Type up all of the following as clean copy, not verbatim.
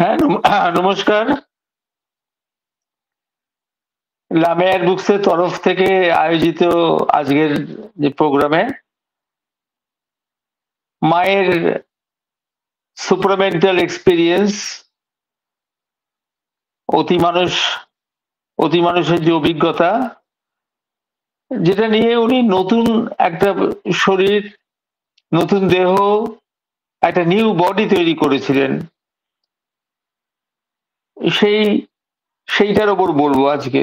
হ্যাঁ, নমস্কার। লামেয়ার বুকসের তরফ থেকে আয়োজিত আজকের যে প্রোগ্রামে মায়ের সুপ্রামেন্টাল এক্সপেরিয়েন্স, অতিমানুষের যে অভিজ্ঞতা, যেটা নিয়ে উনি নতুন একটা শরীর, নতুন দেহ, একটা নিউ বডি তৈরি করেছিলেন। সেইটার ওপর বলবো আজকে।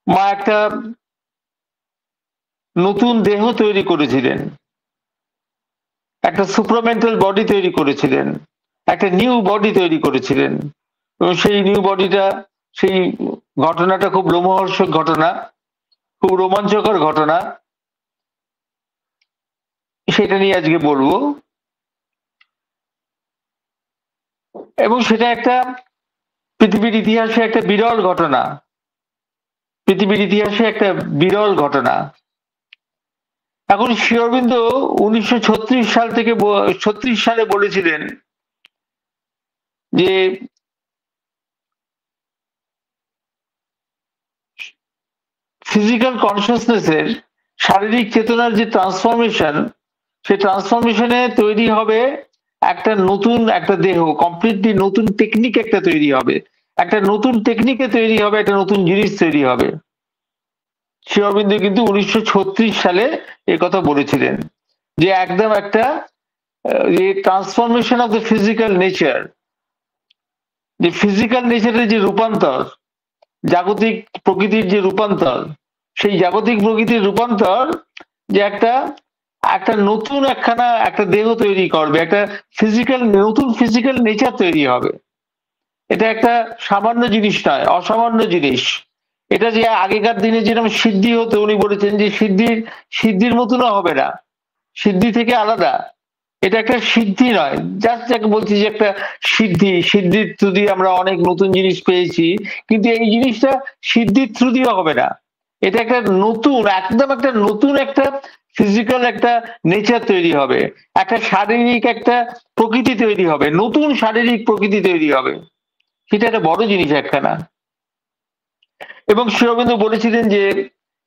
মা একটা নতুন দেহ তৈরি করেছিলেন, একটা সুপ্রামেন্টাল বডি তৈরি করেছিলেন, একটা নিউ বডি তৈরি করেছিলেন। এবং সেই নিউ বডিটা, সেই ঘটনাটা খুব লোমহর্ষক ঘটনা, খুব রোমাঞ্চকর ঘটনা। সেটা নিয়ে আজকে বলবো। এবং সেটা একটা পৃথিবীর ইতিহাসে একটা বিরল ঘটনা, পৃথিবীর ইতিহাসে একটা বিরল ঘটনা। এখন শ্রী অরবিন্দ 1936 সাল থেকে 36 সালে বলেছিলেন যে ফিজিক্যাল কনসিয়াসনেসের, শারীরিক চেতনার যে ট্রান্সফরমেশন, সেই ট্রান্সফরমেশনে তৈরি হবে একটা নতুন একটা দেহ, কমপ্লিটলি নতুন টেকনিক একটা তৈরি হবে, একটা নতুন টেকনিকে তৈরি হবে, একটা নতুন জিনিস তৈরি হবে। শ্রী অরবিন্দ কিন্তু 1936 সালে এই কথা বলেছিলেন যে একদম একটা transformation of the physical nature, যে ফিজিক্যাল নেচারের যে রূপান্তর, জাগতিক প্রকৃতির যে রূপান্তর, সেই জাগতিক প্রকৃতির রূপান্তর যে একটা নতুন একটা দেহ তৈরি করবে, একটা নতুন ফিজিক্যাল নেচার তৈরি হবে। এটা একটা সামান্য জিনিস নয়, অসামান্য জিনিস। এটা যে আগেকার দিনে যেরকম সিদ্ধি হতো, উনি বলেছেন যে সিদ্ধির মতনও হবে না, সিদ্ধি থেকে আলাদা। এটা একটা সিদ্ধি নয়, জাস্ট যাকে বলছি যে একটা সিদ্ধির থ্রু দিয়ে আমরা অনেক নতুন জিনিস পেয়েছি, কিন্তু এই জিনিসটা সিদ্ধির থ্রু দিয়ে হবে না। এটা একটা নতুন, একদম একটা নতুন একটা ফিজিক্যাল একটা নেচার তৈরি হবে, একটা শারীরিক একটা প্রকৃতি তৈরি হবে, নতুন শারীরিক প্রকৃতি তৈরি হবে। সেটা একটা বড় জিনিস একখানা। এবং শ্রী অরবিন্দ বলেছিলেন যে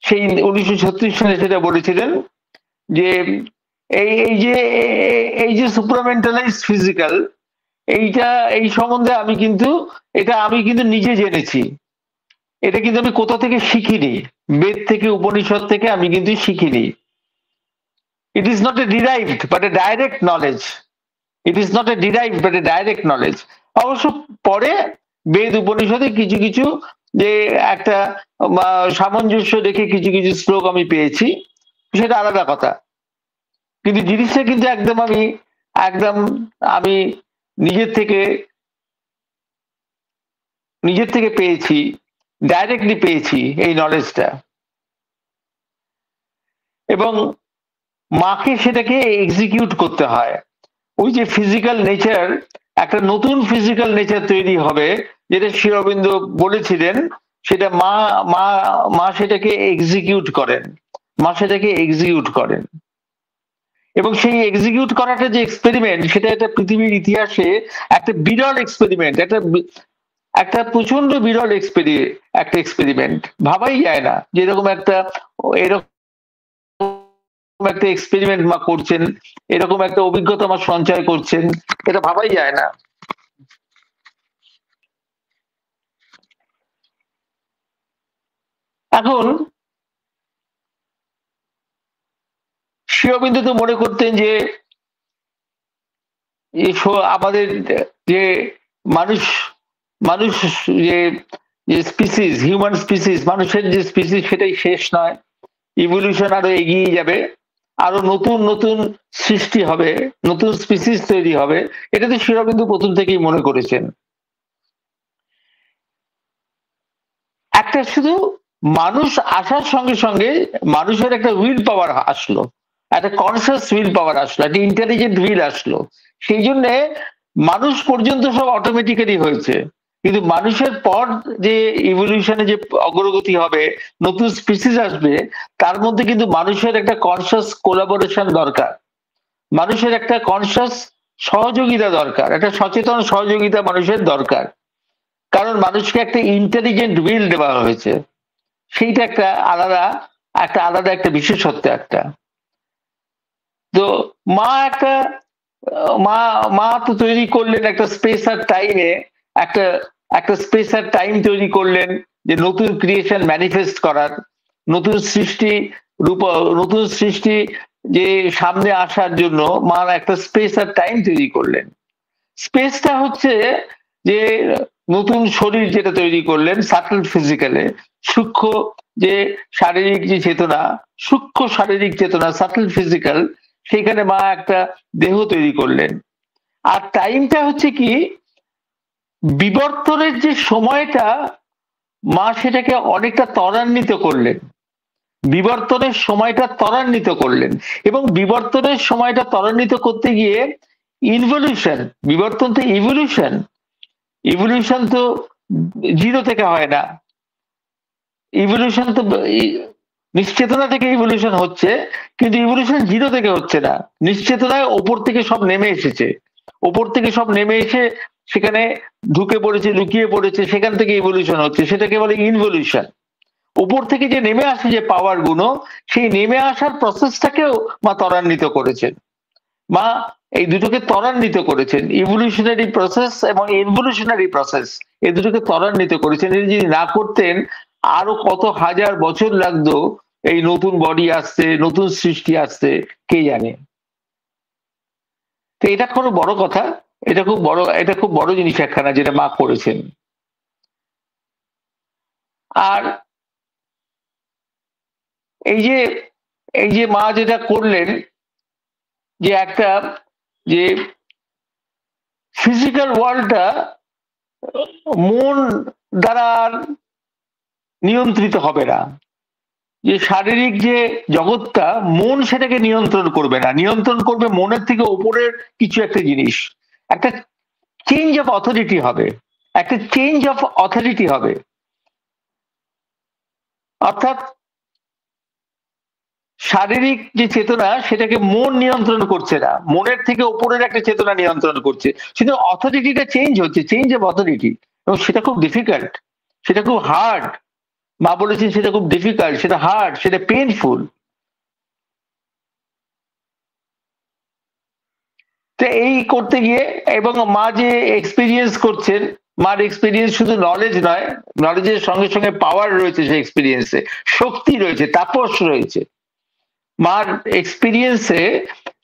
সেই 1936 সালে সেটা বলেছিলেন যে এই যে সুপ্রামেন্টালাইজ ফিজিক্যাল, এই সম্বন্ধে আমি কিন্তু নিজে জেনেছি। এটা কিন্তু আমি কোথা থেকে শিখিনি, বেদ থেকে, উপনিষদ থেকে আমি কিন্তু শিখিনি। It is not a derived but a direct knowledge. It is not a derived but a direct knowledge. অবশ্য পরে বেদ উপনিষদে কিছু কিছু যে একটা সামঞ্জস্য রেখে কিছু কিছু শ্লোক আমি পেয়েছি, সেটা আলাদা কথা। কিন্তু জিনিসটা কিন্তু একদম আমি নিজের থেকে পেয়েছি, ডাইরেক্টলি পেয়েছি এই নলেজটা। এবং মাকে সেটাকে এক্সিকিউট করতে হয়। ওই যে ফিজিক্যাল নেচার, একটা নতুন ফিজিক্যাল নেচার তৈরি হবে, যেটা শ্রী অরবিন্দ বলেছিলেন, সেটা মা সেটাকে এক্সিকিউট করেন, মা সেটাকে এক্সিকিউট করেন। এবং সেই এক্সিকিউট করাটা যে এক্সপেরিমেন্ট, সেটা একটা পৃথিবীর ইতিহাসে একটা বিরল এক্সপেরিমেন্ট, একটা প্রচন্ড বিরল একটা এক্সপেরিমেন্ট। ভাবাই যায় না যে এরকম একটা এক্সপেরিমেন্ট মা করছেন, এরকম একটা অভিজ্ঞতা মা সঞ্চয় করছেন, এটা ভাবাই যায় না। এখন শ্রী অরবিন্দ তো মনে করতেন যে আমাদের যে মানুষ যে স্পিসিস, হিউম্যান স্পিসিস, মানুষের যে স্পিসিস, সেটাই শেষ নয়। ইভলিউশন আরো এগিয়ে যাবে, আরো নতুন নতুন সৃষ্টি হবে, নতুন স্পিসিস তৈরি হবে। এটা তো শ্রী অরবিন্দ প্রথম থেকেই মনে করেছেন। একটা শুধু মানুষ আসার সঙ্গে সঙ্গে মানুষের একটা উইল পাওয়ার আসলো, একটা কনসিয়াস উইল পাওয়ার আসলো, একটা ইন্টেলিজেন্ট উইল আসলো। সেই জন্য মানুষ পর্যন্ত সব অটোমেটিক্যালি হয়েছে। কিন্তু মানুষের পর যে ইভলিউশনে যে অগ্রগতি হবে, নতুন স্পিসিস আসবে, তার মধ্যে কিন্তু মানুষের একটা কনসিয়াস কোলাবোরেশন দরকার, মানুষের একটা কনসিয়াস সহযোগিতা দরকার, একটা সচেতন সহযোগিতা মানুষের দরকার, কারণ মানুষকে একটা ইন্টেলিজেন্ট উইল দেওয়া হয়েছে, সেইটা একটা আলাদা একটা বিশেষত্ব একটা। তো মা একটা মা মা তো তৈরি করলেন একটা স্পেস আর টাইমে, একটা একটা স্পেস আর টাইম তৈরি করলেন যে নতুন ক্রিয়েশন ম্যানিফেস্ট করার, নতুন সৃষ্টি নতুন সৃষ্টি যে সামনে আসার জন্য মা একটা স্পেস আর টাইম তৈরি করলেন। স্পেসটা হচ্ছে যে নতুন শরীর যেটা তৈরি করলেন সাটল ফিজিক্যালে, সূক্ষ্ম যে শারীরিক যে চেতনা, সূক্ষ্ম শারীরিক চেতনা সাটল ফিজিক্যাল, সেখানে মা একটা দেহ তৈরি করলেন। আর টাইমটা হচ্ছে কি বিবর্তনের যে সময়টা, মা সেটাকে অনেকটা ত্বরান্বিত করলেন, বিবর্তনের সময়টা ত্বরান্বিত করলেন। এবং বিবর্তনের সময়টা ত্বরান্বিত করতে গিয়ে ইনভলিউশন, বিবর্তন তো ইভলিউশন, ইভলিউশন তো জিরো থেকে হয় না, ইভলিউশন তো নিশ্চেতনা থেকে ইভলিউশন হচ্ছে, কিন্তু ইভলিউশন জিরো থেকে হচ্ছে না, নিশ্চেতনায় ওপর থেকে সব নেমে এসেছে, ওপর থেকে সব নেমে এসে সেখানে ঢুকে পড়েছে, লুকিয়ে পড়েছে, সেখান থেকে ইভলিউশন হচ্ছে, সেটাকে বলে ইনভলিউশন। উপর থেকে যে নেমে আসে যে পাওয়ার গুলো, সেই নেমে আসার প্রসেসটাকেও মা ত্বরান্বিত করেছেন। মা এই দুটোকে ত্বরান্বিত করেছেন, ইভলিউশনারি প্রসেস এবং ইনভলিউশনারি প্রসেস, এই দুটোকে ত্বরান্বিত করেছেন। যদি না করতেন আরো কত হাজার বছর লাগতো এই নতুন বডি আসতে, নতুন সৃষ্টি আসতে, কে জানে। তো এটা কোনো বড় কথা, এটা খুব বড় জিনিস একখানা যেটা মা করেছেন। আর এই যে মা যেটা করলেন, যে একটা যে ফিজিক্যাল ওয়ার্ল্ডটা মন দ্বারা নিয়ন্ত্রিত হবে না, যে শারীরিক যে জগৎটা মন সেটাকে নিয়ন্ত্রণ করবে না, নিয়ন্ত্রণ করবে মনের থেকে উপরের কিছু একটা জিনিস, একটা চেঞ্জ অফ অথরিটি হবে, একটা চেঞ্জ অফ অথরিটি হবে। অর্থাৎ শারীরিক যে চেতনা সেটাকে মন নিয়ন্ত্রণ করছে না, মনের থেকে উপরের একটা চেতনা নিয়ন্ত্রণ করছে, কিন্তু অথরিটিটা চেঞ্জ হচ্ছে, চেঞ্জ অফ অথরিটি, এবং সেটা খুব ডিফিকাল্ট, সেটা খুব হার্ড। মা বলেছেন সেটা খুব ডিফিকাল্ট, সেটা হার্ড, সেটা পেইনফুল। তো এই করতে গিয়ে, এবং মা যে এক্সপিরিয়েন্স করছেন, মার এক্সপিরিয়েন্স শুধু নলেজ নয়, নলেজের সঙ্গে সঙ্গে পাওয়ার রয়েছে, সেই এক্সপিরিয়েন্সে শক্তি রয়েছে, তাপস রয়েছে। মার এক্সপিরিয়েন্সে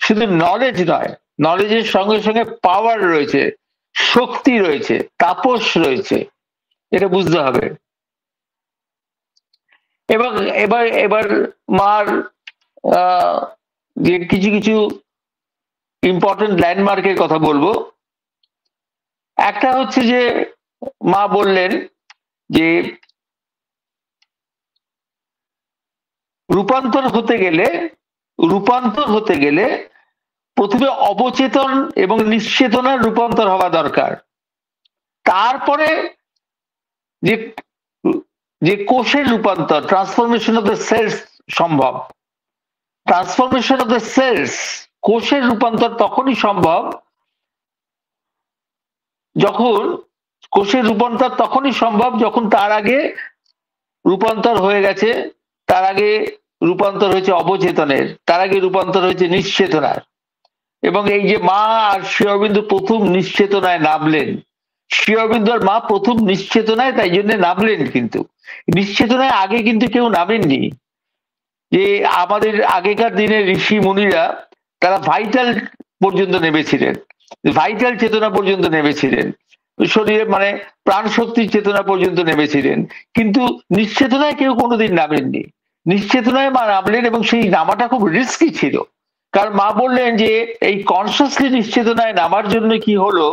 শুধু নলেজ নয়, নলেজের সঙ্গে সঙ্গে পাওয়ার রয়েছে, শক্তি রয়েছে, তাপস রয়েছে, এটা বুঝতে হবে। এবং এবার মার যে কিছু কিছু ইম্পর্টেন্ট ল্যান্ডমার্কের কথা বলবো। একটা হচ্ছে যে মা বললেন যে রূপান্তর হতে গেলে প্রথমে অবচেতন এবং নিশ্চেতনার রূপান্তর হওয়া দরকার, তারপরে যে কোষের রূপান্তর, ট্রান্সফরমেশন অফ দ্য সেলস সম্ভব। ট্রান্সফরমেশন অফ দ্য সেলস, কোষের রূপান্তর তখনই সম্ভব যখন তার আগে রূপান্তর হয়ে গেছে, তার আগে রূপান্তর হয়েছে অবচেতনের, তার আগে রূপান্তর হয়েছে নিশ্চেতনার। এবং এই যে মা আর শ্রী অরবিন্দ প্রথম নিশ্চেতনায় নামলেন, শ্রী অরবিন্দ আর মা প্রথম নিশ্চেতনায় তাই জন্য নামলেন, কিন্তু নিশ্চেতনায় আগে কিন্তু কেউ নামেননি। যে আমাদের আগেকার দিনের ঋষি মুনিরা তারা ভাইটাল পর্যন্ত নেমেছিলেন, ভাইটাল চেতনা পর্যন্ত নেমেছিলেন, শরীরে মানে প্রাণ শক্তির চেতনা পর্যন্ত নেমেছিলেন, কিন্তু নিশ্চেতনায় কেউ কোনোদিন নামেননি। নিশ্চেতনায় মা নামলেন, এবং সেই নামাটা খুব রিস্কি ছিল, কারণ মা বললেন যে এই কনসিয়াসলি নিশ্চেতনায় নামার জন্য কি হলো,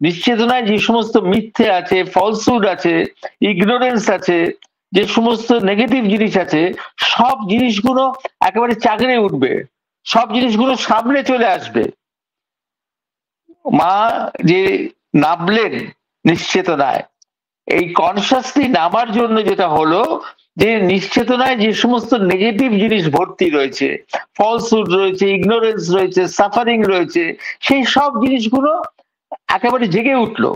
নিশ্চেতনায় যে সমস্ত মিথ্যে আছে, ফলসহুড আছে, ইগনোরেন্স আছে, যে সমস্ত নেগেটিভ জিনিস আছে, সব জিনিসগুলো একেবারে চাগড়ে উঠবে, সব জিনিসগুলো সামনে চলে আসবে। মা যে নামলেন নিশ্চেতনায়, এই কনসিয়াসলি নামার জন্য যেটা হলো, যে নিশ্চেতনায় যে সমস্ত নেগেটিভ জিনিস ভর্তি রয়েছে, ফলসহুড রয়েছে, ইগনোরেন্স রয়েছে, সাফারিং রয়েছে, সেই সব জিনিসগুলো একেবারে জেগে উঠলো,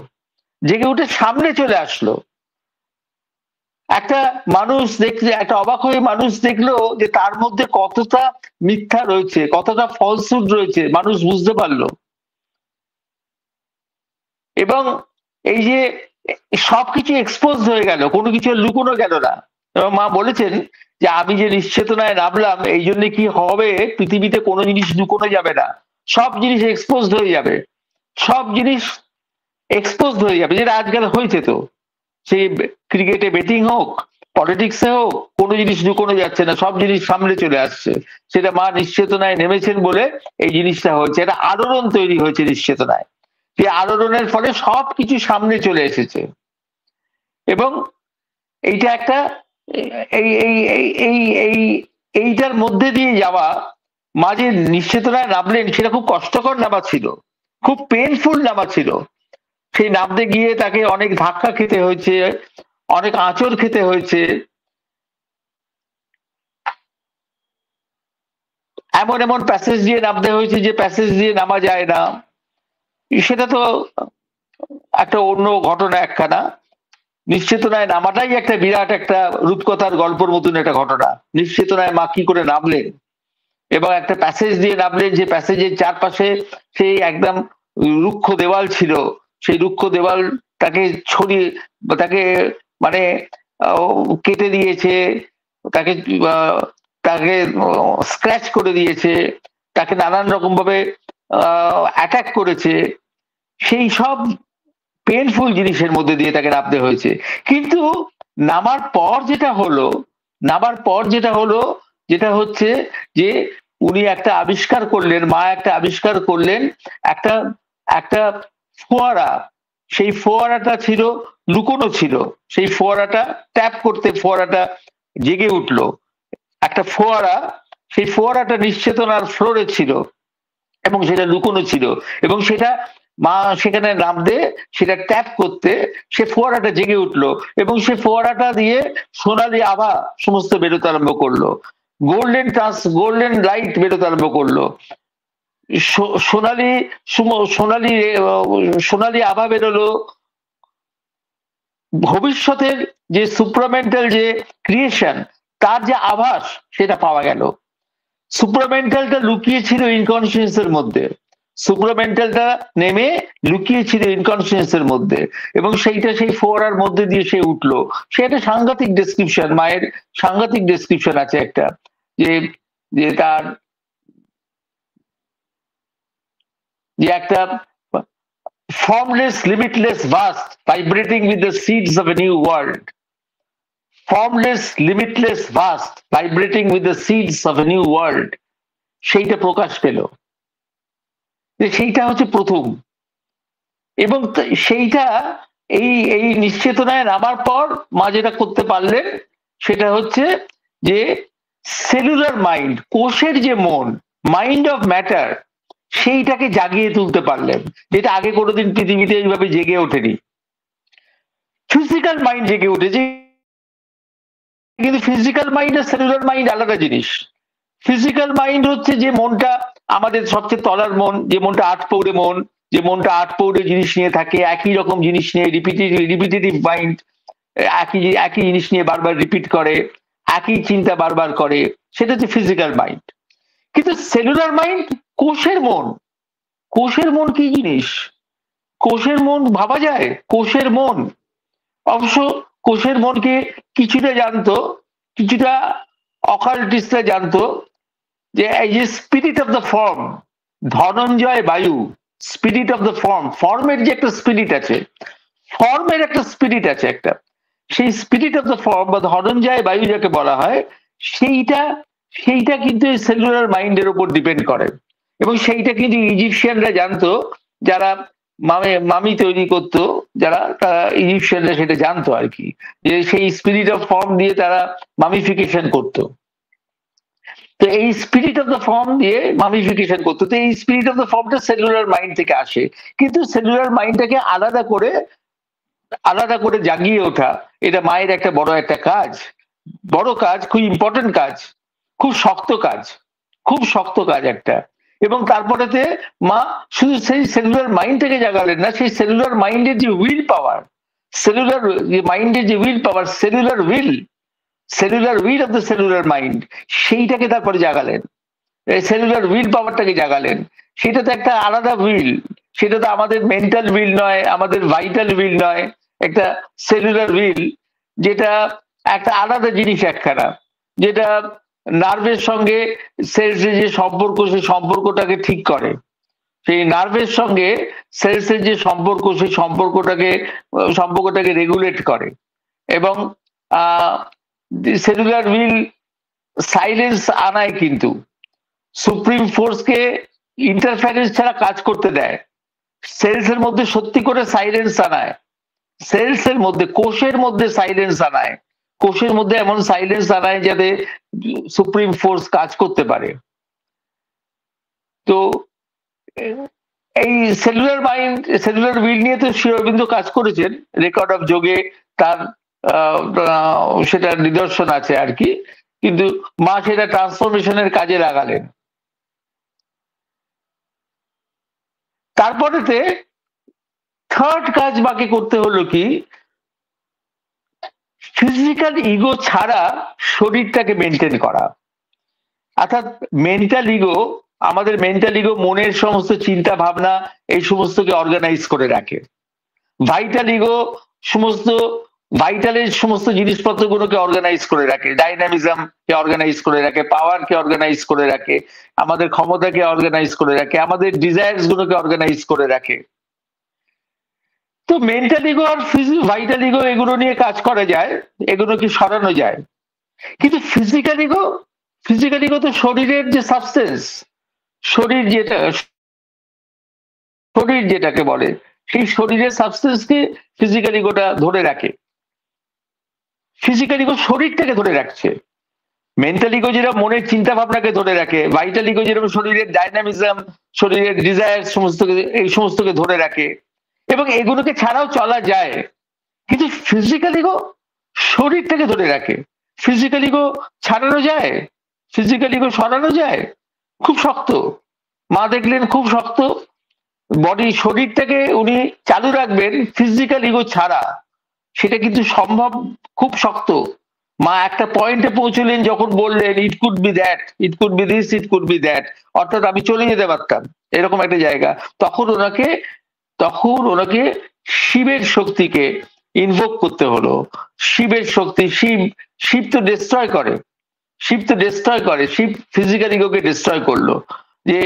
জেগে উঠে সামনে চলে আসলো। একটা মানুষ দেখলে, একটা অবাক হয়ে মানুষ দেখলো যে তার মধ্যে কতটা মিথ্যা রয়েছে, কতটা ফলসহুড রয়েছে, মানুষ বুঝতে পারলো। এবং এই যে সবকিছু এক্সপোজ হয়ে গেল, কোনো কিছু লুকোনো গেল না। এবং মা বলেছেন যে আমি যে নিশ্চেতনায় নামলাম, এই জন্য কি হবে, পৃথিবীতে কোনো জিনিস লুকোনো যাবে না, সব জিনিস এক্সপোজ হয়ে যাবে, সব জিনিস এক্সপোজ হয়ে যাবে, যেটা আজকাল হয়েছে। তো সেই ক্রিকেটে বেটিং হোক, পলিটিক্সে হোক, কোনো জিনিস লুকোনো যাচ্ছে না, সব জিনিস সামনে চলে আসছে। সেটা মা নিশ্চেতনায় নেমেছেন বলে এই জিনিসটা হয়েছে, এটা আলোড়ন তৈরি হয়েছে নিশ্চেতনায়। সেই আলোড়নের ফলে সবকিছু সামনে চলে এসেছে। এবং এইটা একটা এই এই এই এই এই এইটার মধ্যে দিয়ে যাওয়া, মা যে নিশ্চেতনায় নামলেন, সেটা খুব কষ্টকর নামা ছিল, খুব পেইনফুল নামা ছিল। সেই নামতে গিয়ে তাকে অনেক ধাক্কা খেতে হয়েছে, অনেক আঁচড় খেতে হয়েছে, এমন এমন প্যাসেজ দিয়ে নামতে হয়েছে যে প্যাসেজ দিয়ে নামা যায় না। সেটা তো একটা অন্য ঘটনা একখানা। নিশ্চেতনায় নামাটাই একটা বিরাট একটা রূপকথার গল্পের মতন একটা ঘটনা। নিশ্চেতনায় মা কি করে নামলেন, এবং একটা প্যাসেজ দিয়ে নামলেন, যে প্যাসেজের চারপাশে সেই একদম রুক্ষ দেওয়াল ছিল, সেই রুক্ষ দেওয়াল তাকে ছড়িয়ে, তাকে মানে কেটে দিয়েছে, তাকে তাকে স্ক্র্যাচ করে দিয়েছে, তাকে নানান রকম ভাবে অ্যাটাক করেছে। সেই সব পেনফুল জিনিসের মধ্যে দিয়ে তাকে নামতে হয়েছে। কিন্তু নামার পর যেটা হলো, নামার পর যেটা হলো, যেটা হচ্ছে যে উনি একটা আবিষ্কার করলেন, মা একটা আবিষ্কার করলেন, একটা একটা ফোয়ারা। সেই ফোয়ারাটা ছিল লুকোনো ছিল, সেই ফোয়ারাটা ট্যাপ করতে ফোয়ারাটা জেগে উঠলো। একটা ফোয়ারা, সেই ফোয়ারাটা নিশ্চেতনার ফ্লোরে ছিল এবং সেটা লুকোনো ছিল, এবং সেটা মা সেখানে নামতে, সেটা ট্যাপ করতে সে ফোয়ারাটা জেগে উঠলো, এবং সে ফোয়ারাটা দিয়ে সোনালি আভা সমস্ত বেরোতে আরম্ভ করলো, গোল্ডেন লাইট বেরোতে আরম্ভ করলো, সোনালি সোনালি সোনালি আভা বেরোলো। ভবিষ্যতের যে সুপ্রামেন্টাল যে ক্রিয়েশন, তার যে আভাস, সেটা পাওয়া গেল। সুপ্রামেন্টালটা লুকিয়ে ছিল ইনকনসিয়েন্সের মধ্যে, সুপ্রামেন্টালটা নেমে লুকিয়ে ছিল ইনকনসিয়েন্সের মধ্যে, এবং সেইটা সেই ফোয়ারার মধ্যে দিয়ে সে উঠলো। সে একটা সাংঘাতিক ডেসক্রিপশন, মায়ের সাংঘাতিক ডেসক্রিপশন আছে একটা, যে যে তার যে একটা formless, limitless, vast, vibrating with the seeds of a new world. Formless, limitless, vast, vibrating with the seeds of a new world. সেইটা প্রকাশ পেল, যে সেইটা হচ্ছে প্রথম। এবং সেইটা এই এই নিশ্চেতনায় নামার পর মা যেটা করতে পারলেন, সেটা হচ্ছে যে সেলুলার মাইন্ড, কোষের যে মন, মাইন্ড অফ ম্যাটার, সেইটাকে জাগিয়ে তুলতে পারলেন, যেটা আগে কোনোদিন পৃথিবীতে এইভাবে জেগে ওঠেনি। ফিজিক্যাল মাইন্ড জেগে উঠেছে, কিন্তু ফিজিক্যাল মাইন্ড আর সেলুলার মাইন্ড আলাদা জিনিস। ফিজিক্যাল মাইন্ড হচ্ছে যে মনটা আমাদের সবচেয়ে তলার মন, যে মনটা আটপৌড়ে মন, যে মনটা আটপৌড়ে জিনিস নিয়ে থাকে, একই রকম জিনিস নিয়ে রিপিটেটিভ মাইন্ড, একই জিনিস নিয়ে বারবার রিপিট করে, একই চিন্তা বারবার করে, সেটা হচ্ছে ফিজিক্যাল মাইন্ড। কিন্তু সেলুলার মাইন্ড, কোষের মন, কোষের মন কি জিনিস? কোষের মন ভাবা যায়? কোষের মন, অবশ্য কোষের মনকে কিছুটা জানতো, কিছুটা অকাল্টিস্টরা জানতো, যে এই যে spirit of the form, Dhananjay বায়ু, স্পিরিট অফ দ্য ফর্ম, ফর্মের যে একটা স্পিরিট আছে, ফর্মের একটা স্পিরিট আছে একটা, সেই স্পিরিট অফ দ্য ফর্ম বা ধনঞ্জয় বায়ু যাকে বলা হয়, সেইটা সেইটা কিন্তু এই সেলুলার মাইন্ডের উপর ডিপেন্ড করে। এবং সেইটা কিন্তু ইজিপশিয়ানরা জানতো, যারা মামি তৈরি করতো, যারা ইজিপশিয়ানরা সেটা জানতো আর কি, যে সেই স্পিরিট অফ ফর্ম দিয়ে তারা মামিফিকেশন করতো। তো এই স্পিরিট অফ দ্য ফর্ম দিয়ে মামিফিকেশন করতো। তো এই স্পিরিট অফ দ্য ফর্মটা সেলুলার মাইন্ড থেকে আসে, কিন্তু সেলুলার মাইন্ডটাকে আলাদা করে জাগিয়ে ওঠা, এটা মায়ের একটা বড় একটা কাজ। বড় কাজ, খুব ইম্পর্টেন্ট কাজ, খুব শক্ত কাজ, খুব শক্ত কাজ একটা। এবং তারপরেতে মা শুধু সেই সেলুলার মাইন্ডটাকে জাগালেন না, সেই সেলুলার মাইন্ডের যে উইল পাওয়ার, সেলুলার মাইন্ডের যে will power, cellular will of the cellular mind, সেইটাকে তারপরে জাগালেন। Cellular will পাওয়ারটাকে জাগালেন। সেটা তো একটা আলাদা উইল, সেটা তো আমাদের মেন্টাল উইল নয়, আমাদের ভাইটাল উইল নয়, একটা সেলুলার উইল, যেটা একটা আলাদা জিনিস একখানা, যেটা নার্ভের সঙ্গে সেলসের যে সম্পর্ক, সেই সম্পর্কটাকে ঠিক করে। সেই নার্ভের সঙ্গে সেলসের যে সম্পর্ক, সেই সম্পর্কটাকে রেগুলেট করে। এবং সেলুলার উইল সাইলেন্স আনায়, কিন্তু সুপ্রিম ফোর্সকে ইন্টারফারেন্স ছাড়া কাজ করতে দেয়। সেলসের মধ্যে সত্যি করে সাইলেন্স আনায়, সেলসের মধ্যে, কোষের মধ্যে সাইলেন্স আনায়, কোষের মধ্যে এমন সাইলেন্স আনায় যাতে সুপ্রিম ফোর্স কাজ করতে পারে। তো এই সেলুলার মাইন্ড, সেলুলার উইল নিয়ে তো শ্রী অরবিন্দ কাজ করেছেন, রেকর্ড অফ যোগে তার সেটা নিদর্শন আছে আর কি, কিন্তু মা সেটা ট্রান্সফরমেশনের কাজে লাগালেন। তারপরেতে থার্ড কাজ বাকি করতে হলো কি, ফিজিক্যাল ইগো ছাড়া শরীরটাকে মেনটেন করা। অর্থাৎ মেন্টাল ইগো, আমাদের মেন্টাল ইগো মনের সমস্ত চিন্তা ভাবনা এই সমস্তকে অর্গানাইজ করে রাখে। ভাইটাল ইগো সমস্ত ভাইটালের সমস্ত জিনিসপত্রগুলোকে অর্গানাইজ করে রাখে, ডাইনামিজম কে অর্গানাইজ করে রাখে, পাওয়ার কে অর্গানাইজ করে রাখে, আমাদের ক্ষমতাকে অর্গানাইজ করে রাখে, আমাদের ডিজায়ার্স গুলোকে অর্গানাইজ করে রাখে। তো মেন্টাল ইগো আর ভাইটাল ইগো এগুলো নিয়ে কাজ করা যায়, এগুলো কি সরানো যায়। কিন্তু ফিজিক্যাল ইগো তো শরীরের যে সাবস্টেন্স, শরীর যেটাকে বলে, সেই শরীরের সাবস্টেন্সকে ফিজিক্যাল ইগোটা ধরে রাখে। ফিজিক্যাল ইগো শরীরটাকে ধরে রাখছে, মেন্টাল ইগো যেরকম মনের চিন্তা ভাবনাকে ধরে রাখে, ভাইটাল ইগো যেরকম শরীরের ডাইনামিজম, শরীরের ডিজায়ার এই সমস্তকে ধরে রাখে, এবং এগুলোকে ছাড়াও চলা যায়। কিন্তু ফিজিক্যাল ইগো শরীরটাকে ধরে রাখে। ফিজিক্যাল ইগো ছাড়ানো যায়, ফিজিক্যাল ইগো সরানো যায়, খুব শক্ত। মা দেখলেন খুব শক্ত, বডি শরীরটাকে উনি চালু রাখবেন ফিজিক্যাল ইগো ছাড়া, সেটা কিন্তু সম্ভব, খুব শক্ত। মা একটা পয়েন্টে পৌঁছলেন যখন বললেন it could be that, it could be this, it could be that, অর্থাৎ আমি চলে যেতে পারতাম, এরকম একটা জায়গা। তখন ওনাকে শিবের শক্তিকে ইনভোক করতে হলো। শিবের শক্তি, শিব তো ডিস্ট্রয় করে, শিব ফিজিক্যাল ইগোকে ডিস্ট্রয় করলো। যে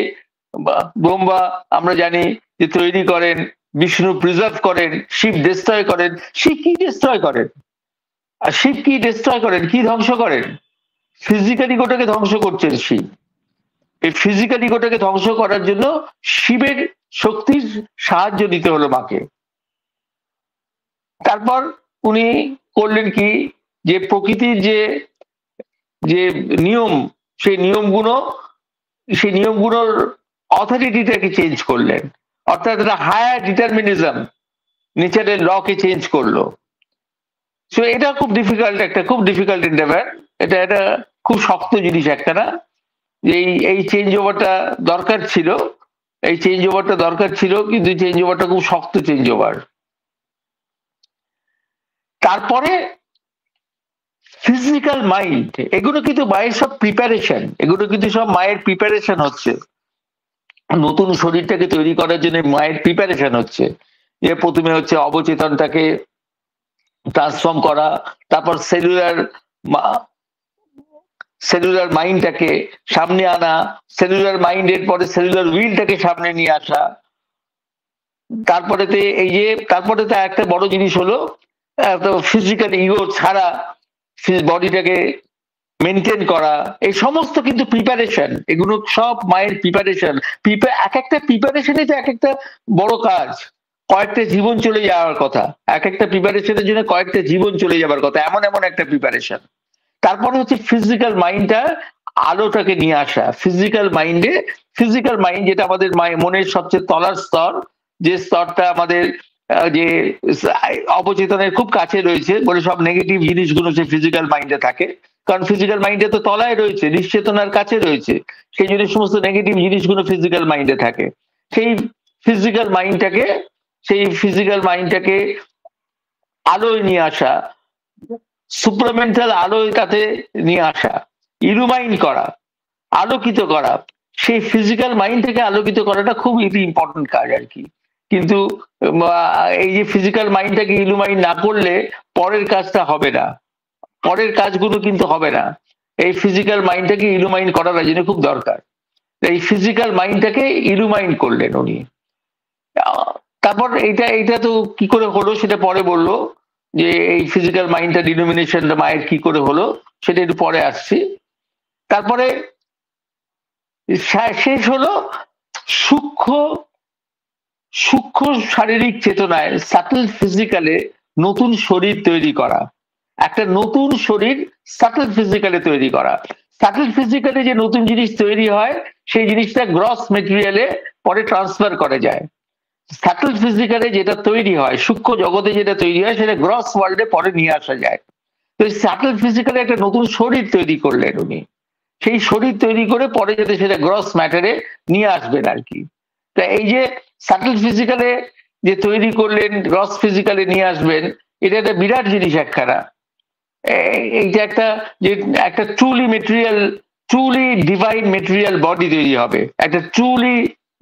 ব্রহ্মা আমরা জানি যে তৈরি করেন, বিষ্ণু প্রিজার্ভ করেন, শিব ডিস্ট্রয় করেন। শিব কি ডিস্ট্রয় করেন? আর শিব কি ডিস্ট্রয় করেন, কি ধ্বংস করেন? ফিজিক্যাল ইগোটাকে ধ্বংস করছেন শিব। এই ফিজিক্যাল ইগোটাকে ধ্বংস করার জন্য শিবের শক্তির সাহায্য নিতে হলো মাকে। তারপর উনি করলেন কি, যে প্রকৃতির যে নিয়ম, সেই নিয়মগুলোর অথরিটিটাকে চেঞ্জ করলেন, অর্থাৎ একটা হায়ার ডিটারমিনিজম, নেচারের লকে চেঞ্জ করলো। সো এটা খুব ডিফিকাল্ট এন্ডেভার, এটা খুব শক্ত জিনিস একটা না। এই চেঞ্জ ওভারটা দরকার ছিল, কিন্তু চেঞ্জ ওভারটা খুব শক্ত চেঞ্জ ওভার। তারপরে ফিজিক্যাল মাইন্ড, এগুলো কিন্তু মায়ের সব প্রিপারেশন হচ্ছে, নতুন শরীরটাকে তৈরি করার জন্য মায়ের প্রিপারেশন হচ্ছে। যে প্রথমে হচ্ছে অবচেতনটাকে ট্রান্সফর্ম করা, তারপর সেলুলার মাইন্ডটাকে সামনে আনা, সেলুলার মাইন্ডের পরে সেলুলার উইলটাকে সামনে নিয়ে আসা। তারপরেতে একটা বড় জিনিস হলো ফিজিক্যাল ইগো ছাড়া বডিটাকে মেনটেন করা। এই সমস্ত কিন্তু প্রিপারেশন, এগুলো সব মায়ের প্রিপারেশন। এক একটা প্রিপারেশনই তো এক একটা বড় কাজ, কয়েকটা জীবন চলে যাওয়ার কথা, এক একটা প্রিপারেশনের জন্য কয়েকটা জীবন চলে যাবার কথা, এমন একটা প্রিপারেশন। তারপরে হচ্ছে ফিজিক্যাল মাইন্ডটা, আলোটাকে নিয়ে আসা। ফিজিক্যাল মাইন্ড যেটা আমাদের মনের সবচেয়ে তলার স্তর, যে স্তরটা আমাদের যে অবচেতনের খুব কাছে রয়েছে বলে সব নেগেটিভ জিনিসগুলো সে ফিজিক্যাল মাইন্ডে থাকে, কারণ ফিজিক্যাল মাইন্ডে তো তলায় রয়েছে, নিশ্চেতনার কাছে রয়েছে, সেই জন্য সমস্ত নেগেটিভ জিনিসগুলো ফিজিক্যাল মাইন্ডে থাকে। সেই ফিজিক্যাল মাইন্ডটাকে আলোয় নিয়ে আসা, সুপ্রামেন্টাল আলোয় তাতে নিয়ে আসা, ইলুমাইন করা, আলোকিত করা, সেই ফিজিক্যাল মাইন্ডটাকে আলোকিত করাটা খুব ইম্পর্টেন্ট কাজ আর কি। কিন্তু এই যে ফিজিক্যাল মাইন্ডটাকে ইলুমাইন না করলে পরের কাজটা হবে না, পরের কাজগুলো কিন্তু হবে না। এই ফিজিক্যাল মাইন্ডটাকে ইলুমাইন করার জন্য খুব দরকার। এই ফিজিক্যাল মাইন্ডটাকে ইলুমাইন করলেন উনি। তারপর এইটা তো কি করে হলো সেটা পরে বললো, যে এই ফিজিক্যাল মাইন্ডটা ডিনোমিনেশন মায়ের কি করে হলো সেটা একটু পরে আসছি। তারপরে শেষ হলো সূক্ষ্ম শারীরিক চেতনায়, সাটল ফিজিক্যালে নতুন শরীর তৈরি করা, একটা নতুন শরীর সাটল ফিজিক্যালে তৈরি করা। সাটল ফিজিক্যালে যে নতুন জিনিস তৈরি হয় সেই জিনিসটা গ্রস মেটেরিয়ালে পরে ট্রান্সফার করা যায়। সাটল ফিজিক্যালে যেটা তৈরি হয়, সূক্ষ্ম জগতে যেটা তৈরি হয়, সেটা গ্রস ওয়ার্ল্ডে পরে নিয়ে আসা যায়। তো সাটল ফিজিক্যালে একটা নতুন শরীর তৈরি করলেন উনি, সেই শরীর তৈরি করে পরে যাতে সেটা গ্রস ম্যাটারে নিয়ে আসবেন আর কি। তা এই যে সাটল ফিজিক্যালে যে তৈরি করলেন, গ্রস ফিজিক্যালে নিয়ে আসবেন, এটা একটা বিরাট জিনিস একখানা। এইটা একটা ট্রুলি ডিভাইন মেটেরিয়াল বডি তৈরি হবে, একটা ট্রুলি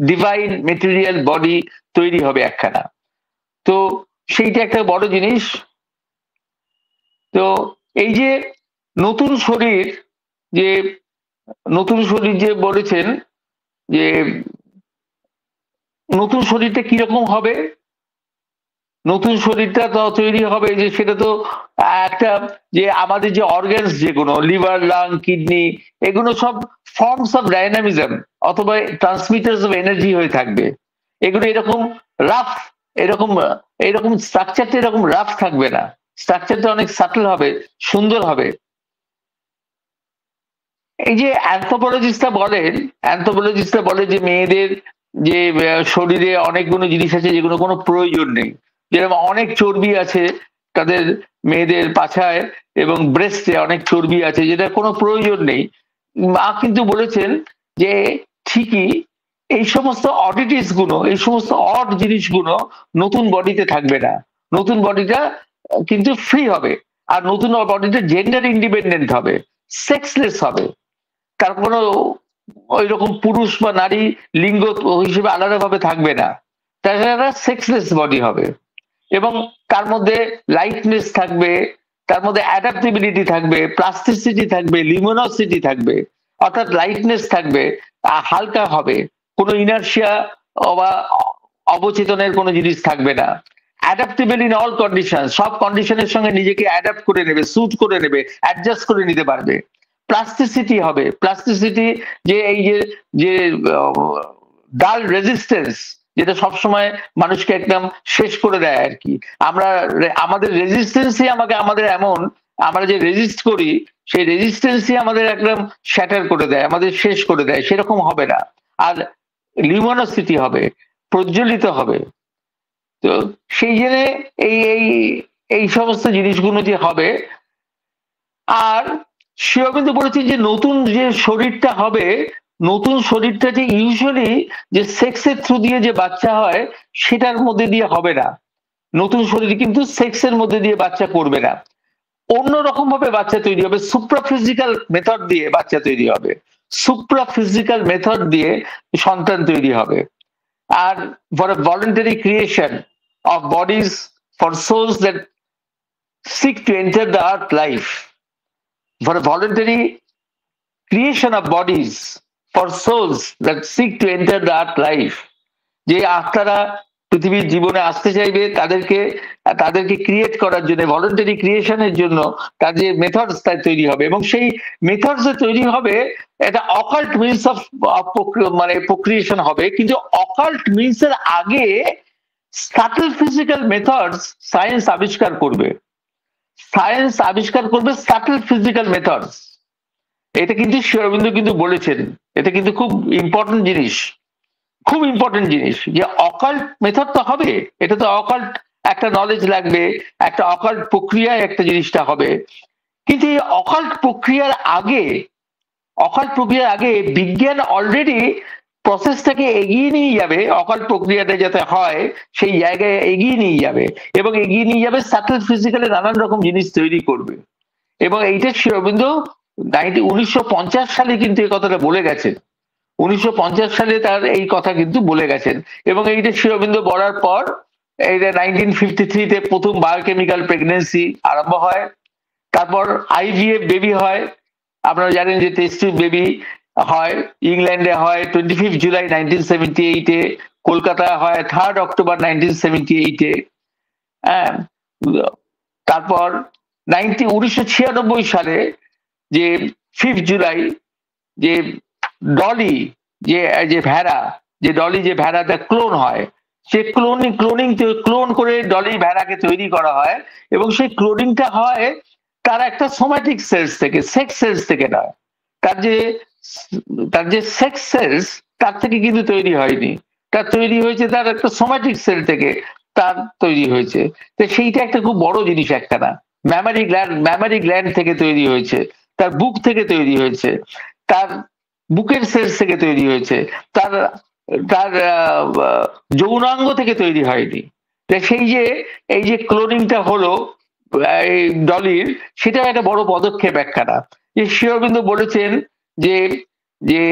ডিভাইন মেটেরিয়াল বডি তৈরি হবে একখানা। তো সেইটা একটা বড় জিনিস। তো এই যে নতুন শরীর যে বলেছেন, যে নতুন শরীরটা কিরকম হবে, নতুন শরীরটা তো তৈরি হবে যে সেটা তো একটা, যে আমাদের যে অর্গানস যেগুলো লিভার, লাং, কিডনি, এগুলো সব ফর্মস অফ ডাইনামিজম অথবা ট্রান্সমিটার্স অফ এনার্জি হয়ে থাকবে। এগুলো এরকম স্ট্রাকচারটা এরকম রাফ থাকবে না, স্ট্রাকচারটা অনেক সাটল হবে, সুন্দর হবে। এই যে অ্যানথ্রোপোলজিস্টরা বলে যে মেয়েদের যে শরীরে অনেকগুলো জিনিস আছে যেগুলো কোনো প্রয়োজন নেই, যেরকম অনেক চর্বি আছে তাদের মেয়েদের পাছায় এবং ব্রেস্টে অনেক চর্বি আছে যেটা কোনো প্রয়োজন নেই। মা কিন্তু বলেছেন যে ঠিকই এই সমস্ত অডিটিস গুলো, এই সমস্ত অড জিনিসগুলো নতুন বডিতে থাকবে না, নতুন বডিটা কিন্তু ফ্রি হবে, আর নতুন বডিটা জেন্ডার ইন্ডিপেন্ডেন্ট হবে, সেক্সলেস হবে, তার কোনো ওই রকম পুরুষ বা নারী লিঙ্গ হিসেবে আলাদাভাবে থাকবে না, তাছাড়া সেক্সলেস বডি হবে। এবং তার মধ্যে লাইটনেস থাকবে, তার মধ্যে অ্যাডাপ্টেবিলিটি থাকবে, প্লাস্টিসিটি থাকবে, লিউমিনোসিটি থাকবে, অর্থাৎ লাইটনেস থাকবে, হালকা হবে, কোনো ইনার্শিয়া বা অবচেতনের কোনো জিনিস থাকবে না, অ্যাডাপ্টেবল ইন অল কন্ডিশন, সব কন্ডিশনের সঙ্গে নিজেকে অ্যাডাপ্ট করে নেবে, স্যুট করে নেবে, অ্যাডজাস্ট করে নিতে পারবে। প্লাস্টিসিটি হবে, প্লাস্টিসিটি যে এই যে ডাল রেজিস্ট্যান্স, যেটা সবসময় মানুষকে একদম শেষ করে দেয় আর কি। আমাদের রেজিস্ট্যান্সই আমাদের এমন, আমরা যে রেজিস্ট করি সেই রেজিস্ট্যান্সই আমাদের একদম শ্যাটার করে দেয়, আমাদের শেষ করে দেয়, সেরকম হবে না। আর লিউমিনোসিটি হবে, প্রজ্বলিত হবে। তো সেই জন্য এই সমস্ত জিনিসগুলো যে হবে। আর সেও কিন্তু বলেছেন যে নতুন যে শরীরটা হবে, নতুন শরীরটা যে ইউজুয়ালি যে সেক্সের থ্রু দিয়ে যে বাচ্চা হয় সেটার মধ্যে দিয়ে হবে না, নতুন শরীর কিন্তু সেক্সের মধ্যে দিয়ে বাচ্চা করবে না, অন্যরকম ভাবে বাচ্চা তৈরি হবে, সুপ্রাফিজিক্যাল মেথড দিয়ে বাচ্চা তৈরি হবে, সুপ্রাফিজিক্যাল মেথড দিয়ে সন্তান তৈরি হবে। আর for a voluntary creation of bodies for souls that seek to enter the earth life, for a voluntary creation of bodies for souls that seek to enter the earth life, যে আত্মারা পৃথিবীর জীবনে আসতে চাইবে তাদেরকে ক্রিয়েট করার জন্য, voluntary ক্রিয়েশনের জন্য তার যে মেথডস তৈরি হবে, এবং সেই মেথডস তৈরি হবে এটা অকাল্ট মিনস অফ মানে প্রক্রিয়েশন হবে। কিন্তু অকাল্ট মিনস এর আগে সাটল ফিজিক্যাল মেথডস সায়েন্স আবিষ্কার করবে, সাটল ফিজিক্যাল মেথডস। এটা কিন্তু শ্রী অরবিন্দ কিন্তু বলেছেন, এটা কিন্তু খুব ইম্পর্টেন্ট জিনিস। খুব ইম্পর্টেন্ট জিনিস, যে অকাল্ট মেথড তো হবে, এটা তো অকাল্ট একটা নলেজ লাগবে, একটা অকাল্ট প্রক্রিয়ায় একটা জিনিসটা হবে। কিন্তু এই অকাল্ট প্রক্রিয়ার আগে বিজ্ঞান অলরেডি প্রসেসটাকে এগিয়ে নিয়ে যাবে, অকাল্ট প্রক্রিয়াটা যাতে হয় সেই জায়গায় এগিয়ে নিয়ে যাবে, এবং এগিয়ে নিয়ে যাবে সাটল ফিজিক্যালে নানান রকম জিনিস তৈরি করবে। এবং এইটা শ্রী অরবিন্দ 1950 সালে কিন্তু এই কথাটা বলে গেছেন। 1950 সালে তার এই কথা কিন্তু বলে গেছেন, এবং এইটা শ্রী অরবিন্দ বলার পর এইটা 1953-তে প্রথম বায়োকেমিক্যাল প্রেগনেন্সি আরম্ভ হয়। তারপর আইভিএফ বেবি হয়, আপনারা জানেন যে টেস্ট টিউব বেবি হয়, ইংল্যান্ডে হয় 25 জুলাই 1978-এ, কলকাতায় হয় 3 অক্টোবর 1978-এ। হ্যাঁ, তারপর 1996 সালে যে 5 জুলাই যে ডলি যে ভেড়া, যে ডলি যে ভেড়াটা ক্লোন হয়, সে ক্লোন করে ডলি ভেড়াকে তৈরি করা হয়, এবং সেই ক্লোনিংটা হয় তার একটা সোম্যাটিক সেলস থেকে, সেক্স সেলস থেকে নয়। তার যে সেক্স সেলস তার থেকে কিন্তু তৈরি হয়নি, তার তৈরি হয়েছে তার একটা সোম্যাটিক সেল থেকে, তার তৈরি হয়েছে। তো সেইটা একটা খুব বড় জিনিস একটা না, ম্যামারি গ্ল্যান্ড থেকে তৈরি হয়েছে, তার বুক থেকে তৈরি হয়েছে, তার বুকের সেলস থেকে তৈরি হয়েছে, তার তার যৌনাঙ্গ থেকে তৈরি হয়নি। সেই যে এই যে ক্লোনিংটা হলো এই ডলির, সেটাও একটা বড় পদক্ষেপ একখানা। যে শ্রী অরবিন্দ বলেছেন যে যে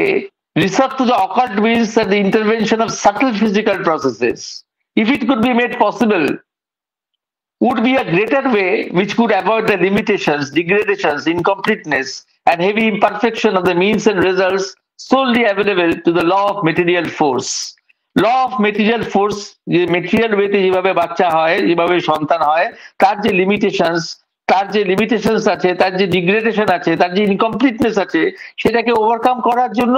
research to the occult means that the intervention of subtle physical processes, if it could be made possible, would be a greater way which could avoid the limitations, degradations, incompleteness, and heavy imperfection of the means and results solely available to the law of material force. Law of material force, যে material ওয়েতে যেভাবে বাচ্চা হয়, যেভাবে সন্তান হয়, তার যে লিমিটেশনস আছে, তার যে ডিগ্রেডেশন আছে, তার যে ইনকমপ্লিটনেস আছে, সেটাকে ওভারকাম করার জন্য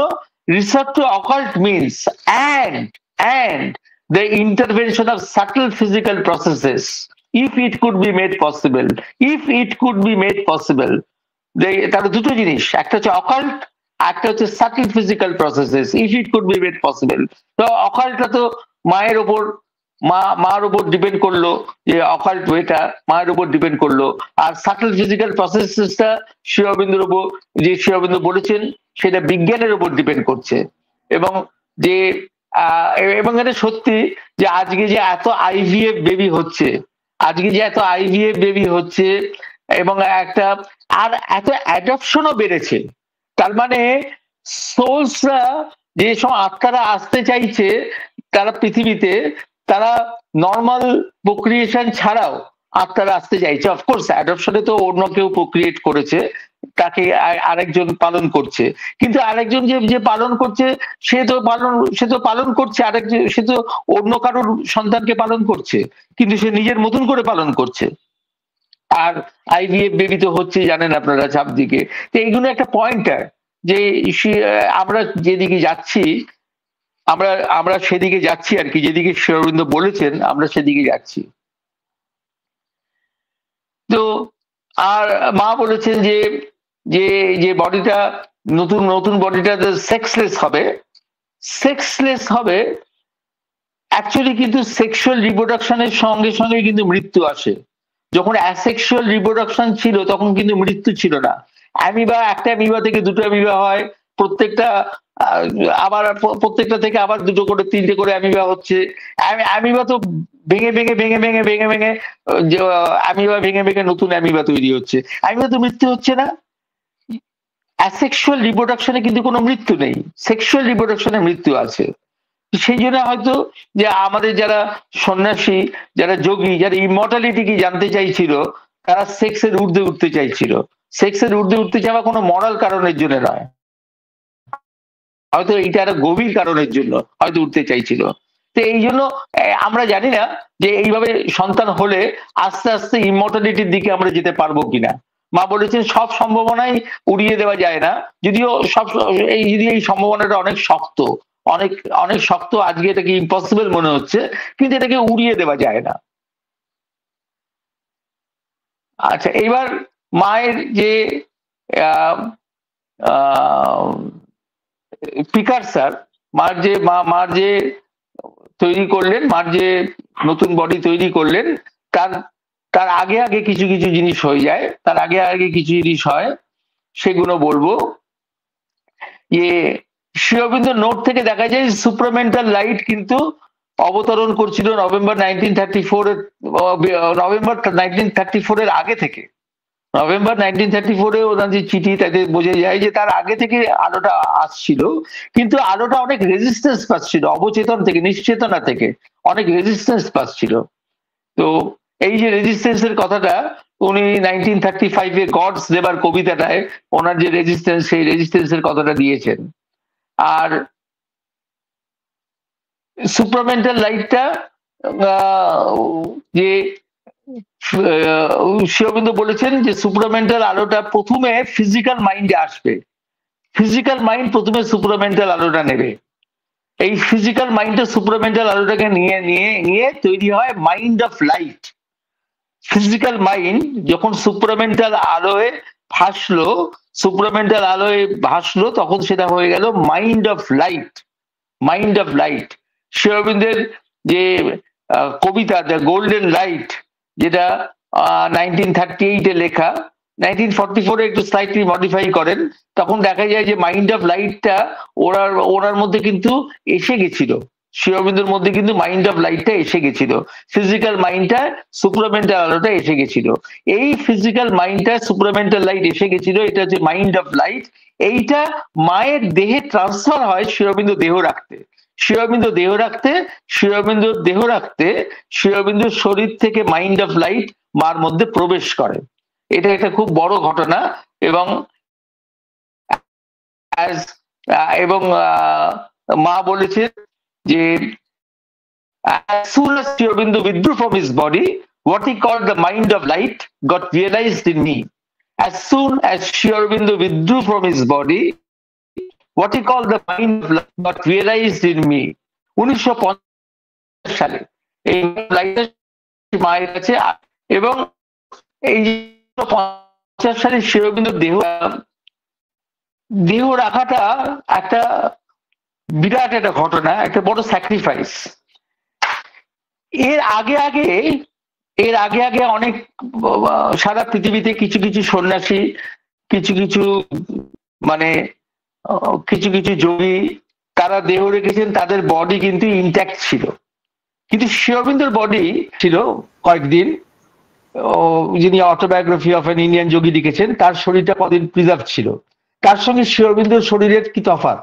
research two occult means and the intervention of subtle physical processes, if it could be made possible. তার দুটো জিনিস, একটা হচ্ছে অকাল্ট, একটা হচ্ছে subtle physical processes, if it could be made possible. তো অকাল্টটা তো মায়ের ওপর, মার উপর ডিপেন্ড করলো, যে অকাল্ট ওয়েটা মায়ের উপর ডিপেন্ড করলো, আর সাটল ফিজিক্যাল প্রসেসেসটা শ্রী অরবিন্দর উপর, যে শ্রী অরবিন্দ বলেছেন সেটা বিজ্ঞানের উপর ডিপেন্ড করছে। এবং যে এবং এটা সত্যি যে আজকে যে এত আইভিএফ বেবি হচ্ছে, এবং একটা আর এত অ্যাডপশনও বেড়েছে, তার মানে সোলসরা, যে সব আত্মারা আসতে চাইছে তারা পৃথিবীতে, তারা নর্মাল প্রক্রিয়েশন ছাড়াও আত্মারা আসতে চাইছে। অফকোর্স অ্যাডপশনে তো অন্য কেউ প্রক্রিয়েট করেছে, তাকে আরেকজন পালন করছে, কিন্তু আরেকজন যে পালন করছে সে তো পালন করছে, আরেকজন সে তো অন্য কারোর সন্তানকে পালন করছে, কিন্তু সে নিজের মতন করে পালন করছে। আর আইভিএফ বেবি তো হচ্ছে জানেন আপনারা চারদিকে। তো এইগুলো একটা পয়েন্টার, যে আমরা যেদিকে যাচ্ছি, আমরা সেদিকে যাচ্ছি আর কি, যেদিকে শ্রী অরবিন্দ বলেছেন আমরা সেদিকে যাচ্ছি। তো আর মা বলেছেন যে যে যে বডিটা, নতুন বডিটা সেক্সলেস হবে। অ্যাকচুয়ালি কিন্তু সেক্সুয়াল রিপ্রোডাকশনের সঙ্গে সঙ্গে কিন্তু মৃত্যু আসে। যখন অ্যাসেক্সুয়াল রিপ্রোডাকশন ছিল তখন কিন্তু মৃত্যু ছিল না। একটা অ্যামিবা থেকে দুটো অ্যামিবা হয়, প্রত্যেকটা থেকে আবার দুটো করে তিনটে করে অ্যামিবা হচ্ছে। অ্যামিবা তো ভেঙে নতুন অ্যামিবা তৈরি হচ্ছে, অ্যামিবা তো মৃত্যু হচ্ছে না। অ্যাসেক্সুয়াল রিপ্রোডাকশনে কিন্তু কোনো মৃত্যু নেই, সেক্সুয়াল রিপ্রোডাকশনে মৃত্যু আছে। সেই জন্য হয়তো যে আমাদের যারা সন্ন্যাসী, যারা যোগী, যারা ইমর্টালিটি কি জানতে চাইছিল, তারা সেক্সের ঊর্ধ্বে উঠতে চাইছিল। সেক্সের ঊর্ধ্বে উঠতে চাওয়া কোনো মরাল কারণের জন্য নয়, হয়তো এটা একটা গভীর কারণের জন্য হয়তো উঠতে চাইছিল। তো এই জন্য আমরা জানি না যে এইভাবে সন্তান হলে আস্তে আস্তে ইমর্টালিটির দিকে আমরা যেতে পারবো কিনা। মা বলেছেন সব সম্ভাবনাই উড়িয়ে দেওয়া যায় না, যদিও এই সম্ভাবনাটা অনেক শক্ত, আজকে এটাকে ইম্পসিবল মনে হচ্ছে, কিন্তু এটাকে উড়িয়ে দেওয়া যায় না। আচ্ছা, এইবার মায়ের যে প্রিকারসার, মার যে তৈরি করলেন, মার যে নতুন বডি তৈরি করলেন, তার তার আগে আগে কিছু কিছু জিনিস হয়ে যায়, তার আগে আগে কিছু জিনিস হয়, সেগুলো বলবো। শ্রী অরবিন্দ নোট থেকে দেখা যায় সুপ্রামেন্টাল লাইট কিন্তু অবতরণ করছিল নভেম্বর 1934 এর আগে থেকে। নভেম্বর 1934 ওনার যে চিঠি, তাতে বোঝা যায় যে তার আগে থেকে আলোটা আসছিল, কিন্তু আলোটা অনেক রেজিস্ট্যান্স পাচ্ছিল অবচেতন থেকে, নিশ্চেতনা থেকে অনেক রেজিস্ট্যান্স পাচ্ছিল। তো এই যে রেজিস্ট্যান্সের কথাটা উনি 1935 গডস নেবার কবিতাটায় ওনার যে রেজিস্ট্যান্স, সেই রেজিস্ট্যান্সের কথাটা দিয়েছেন। আর সুপ্রামেন্টাল লাইটটা যে শ্রী অরবিন্দ বলেছেন যে সুপ্রামেন্টাল আলোটা প্রথমে ফিজিক্যাল মাইন্ডে আসবে, ফিজিক্যাল মাইন্ড প্রথমে সুপ্রামেন্টাল আলোটা নেবে। এই ফিজিক্যাল মাইন্ডটা সুপ্রামেন্টাল আলোটাকে নিয়ে নিয়ে নিয়ে তৈরি হয় mind of light. Physical mind যখন সুপ্রামেন্টাল আলোয় ভাসলো, সুপ্রামেন্টাল আলোয় ভাসলো, তখন সেটা হয়ে গেল mind of light. Mind of light Shri অরবিন্দের যে কবিতা দ্য গোল্ডেন লাইট, যেটা 1938 লেখা, 1944 একটু স্লাইটলি মডিফাই করেন, তখন দেখা যায় যে মাইন্ড অফ লাইটটা ওনার মধ্যে কিন্তু এসে গেছিল। শ্রী অরবিন্দর মধ্যে কিন্তু মাইন্ড অফ লাইটটা এসে গেছিল, ফিজিক্যাল মাইন্ডটা সুপ্রামেন্টাল আলোটা এসে গেছিল। এই ফিজিক্যাল মাইন্ডটা সুপ্রামেন্টাল লাইট এসে গেছিল, এটা হচ্ছে মাইন্ড অফ লাইট। এইটা মায়ের দেহে ট্রান্সফার হয় শ্রী অরবিন্দ দেহ রাখতে, শ্রী অরবিন্দ দেহ রাখতে, শ্রী অরবিন্দ দেহ রাখতে শ্রী অরবিন্দর শরীর থেকে মাইন্ড অফ লাইট মার মধ্যে প্রবেশ করে। এটা একটা খুব বড় ঘটনা। এবং মা বলেছে যে as soon as Sri Aurobindo withdrew from his body, what he called the mind of light got realized in me. As soon as Sri Aurobindo withdrew from his body, what he called the mind of light got realized in me. 1950 সালে এই লাইটটা মায়ের কাছে, এবং এই 1950 সালে শ্রী অরবিন্দ দেহ রাখাটা একটা বিরাট একটা ঘটনা, একটা বড় স্যাক্রিফাইস। এর আগে আগে অনেক সারা পৃথিবীতে কিছু কিছু সন্ন্যাসী, কিছু কিছু মানে কিছু কিছু যোগী, তারা দেহ রেখেছেন, তাদের বডি কিন্তু ইনট্যাক্ট ছিল। কিন্তু শ্রী অরবিন্দর বডি ছিল কয়েকদিন, যিনি অটোবায়োগ্রাফি অফ এন ইন্ডিয়ান যোগী লিখেছেন, তার শরীরটা কদিন প্রিজার্ভ ছিল। তার সঙ্গে শ্রী অরবিন্দর শরীরের কি তফাৎ,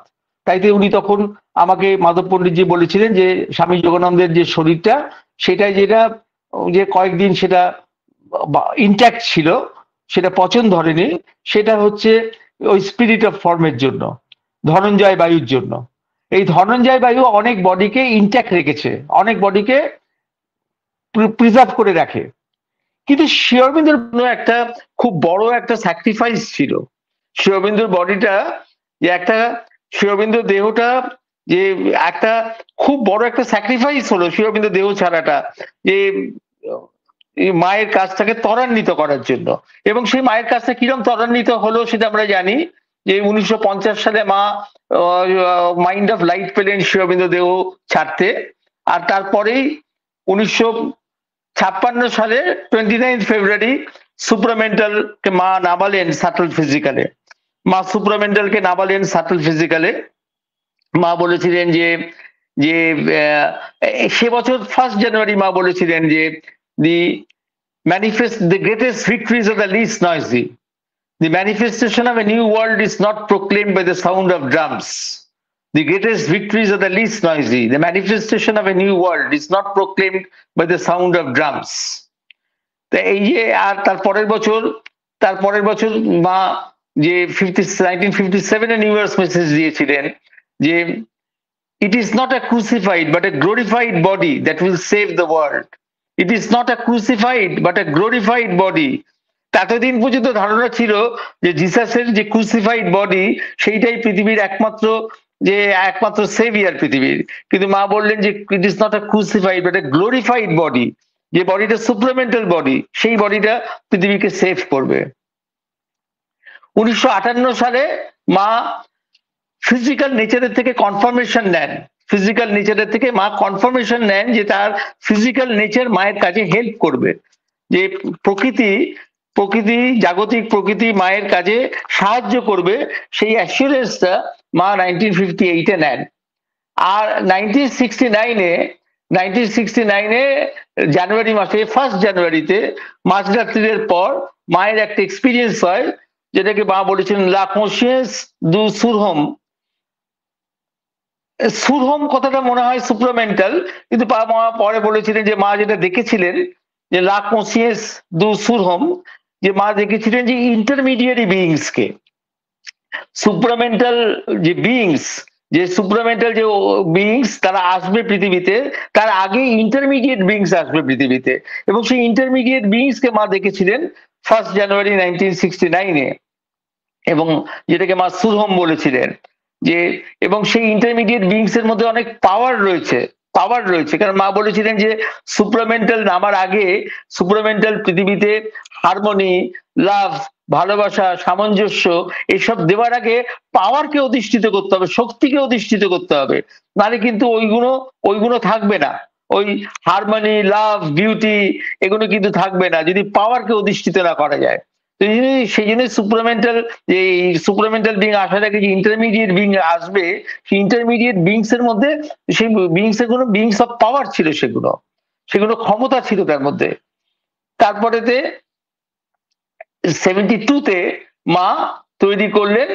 তাইতে উনি তখন আমাকে, মাধব পণ্ডিতজি বলেছিলেন যে স্বামী যোগানন্দের যে শরীরটা, সেটা যেটা যে কয়েকদিন সেটা ইনট্যাক্ট ছিল, সেটা পচন ধরেনি, সেটা হচ্ছে ওই স্পিরিট অফ ফর্মের জন্য, ধনঞ্জয় বায়ুর জন্য। এই ধনঞ্জয় বায়ু অনেক বডিকে ইনট্যাক্ট রেখেছে, অনেক বডিকে প্রিজার্ভ করে রাখে। কিন্তু শ্রী অরবিন্দর একটা খুব বড় একটা স্যাক্রিফাইস ছিল। শ্রী অরবিন্দর বডিটা যে একটা, শ্রী অরবিন্দর দেহটা যে একটা খুব বড় একটা স্যাক্রিফাইস হলো শ্রী অরবিন্দর দেহ ছাড়াটা, যে মায়ের কাজটাকে ত্বরান্বিত করার জন্য। এবং সেই মায়ের কাজটা কিরকম ত্বরান্বিত হলো সেটা আমরা জানি, যে 1950 সালে মা মাইন্ড অফ লাইট পেলেন শ্রী অরবিন্দ দেহ ছাড়তে। আর তারপরেই 1956 সালে 29 ফেব্রুয়ারি সুপ্রামেন্টালকে মা নামালেন সাটল ফিজিক্যালে। মা সুপ্রামেন্টালকে নামালেন সাটল ফিজিক্যালে। মা বলেছিলেন যে যে সে বছর 1 জানুয়ারি মা বলেছিলেন যে the greatest victories are the least noisy. The manifestation of a new world is not proclaimed by the sound of drums. The greatest victories are the least noisy. The manifestation of a new world is not proclaimed by the sound of drums. তা এই যে, আর তারপরের বছর মা যে 1957 new years message দিয়েছিলেন যে it is not a crucified but a glorified body that will save the world. It is not a crucified but a glorified body. এতদিন পর্যন্ত ধারণা ছিল যে জিসাসের যে ক্রুসিফাইড বডি, সেইটাই পৃথিবীর একমাত্র সেভিয়ার পৃথিবীর। কিন্তু মা বললেন যে it is not a crucified but A glorified body, যে বডিটা সুপ্রামেন্টাল বডি, সেই বডিটা পৃথিবীকে সেভ করবে। 1958 সালে মা ফিজিক্যাল নেচারের থেকে কনফার্মেশন নেন, ফিজিক্যাল নেচারের থেকে মা কনফার্মেশন নেন যে তার ফিজিক্যাল নেচার মায়ের কাজে হেল্প করবে, যে প্রকৃতি প্রকৃতি জাগতিক প্রকৃতি মায়ের কাজে সাহায্য করবে, সেই অ্যাসিওরেন্সটা মা 1958-এ নেন। আর 1969-এ জানুয়ারি মাসে 1 জানুয়ারিতে মাঝরাত্রির পর মায়ের একটা এক্সপিরিয়েন্স হয়, যেটাকে মা বলেছেন লা কনসিয়েন্স দু সুরহম। সুরহম কথাটা মনে হয় সুপ্রামেন্টাল, কিন্তু মা পরে বলেছিলেন যে মা যেটা দেখেছিলেন যে লা কনসিয়েন্স দু সুরহম, যে মা দেখেছিলেন যে ইন্টারমিডিয়েট বিইংসকে, সুপ্রামেন্টাল যে বিইংস, যে সুপ্রামেন্টাল যে বিইংস তারা আসবে পৃথিবীতে, তার আগে ইন্টারমিডিয়েট বিইংস আসবে পৃথিবীতে, এবং সেই ইন্টারমিডিয়েট বিইংসকে মা দেখেছিলেন 1 জানুয়ারি 1969-এ, এবং যেটাকে মা সুরহম বলেছিলেন। যে এবং সেই ইন্টারমিডিয়েট বিইংস এর মধ্যে অনেক পাওয়ার রয়েছে, কারণ মা বলেছিলেন যে সুপ্রামেন্টাল নামার আগে, সুপ্রামেন্টাল পৃথিবীতে হারমোনি, লাভ, ভালোবাসা, সামঞ্জস্য এসব দেওয়ার আগে পাওয়ারকে অধিষ্ঠিত করতে হবে, শক্তিকে অধিষ্ঠিত করতে হবে, নাহলে কিন্তু ওইগুলো থাকবে না। ওই হারমোনি, লাভ, বিউটি এগুলো কিন্তু থাকবে না যদি পাওয়ারকে অধিষ্ঠিত না করা যায়। সেই জন্য সুপ্রামেন্টাল বিং আসার আগে যে ইন্টারমিডিয়েট বিং আসবে, সেই ইন্টারমিডিয়েট বিংস এর মধ্যে সেই বিংস এর বিংস অফ পাওয়ার ছিল, সেগুলো ক্ষমতা ছিল তার মধ্যে। তারপরেতে 72-তে মা তৈরি করলেন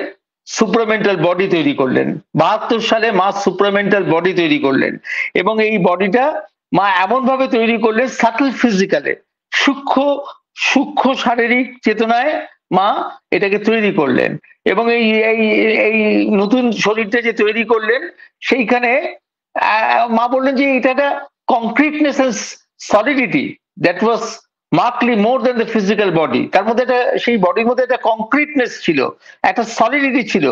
সুপ্রামেন্টাল বডি তৈরি করলেন, 72 সালে মা সুপ্রামেন্টাল বডি তৈরি করলেন, এবং এই বডিটা মা এমন ভাবে তৈরি করলেন সাটল ফিজিক্যালে, সূক্ষ্ম শারীরিক চেতনায় মা এটাকে তৈরি করলেন, এবং এই নতুন শরীরটা যে তৈরি করলেন সেইখানে মা বললেন যে এটা একটা concreteness and solidity that was markedly more than the physical body. তার মধ্যে সেই বডির মধ্যে একটা কংক্রিটনেস ছিল, একটা সলিডিটি ছিল,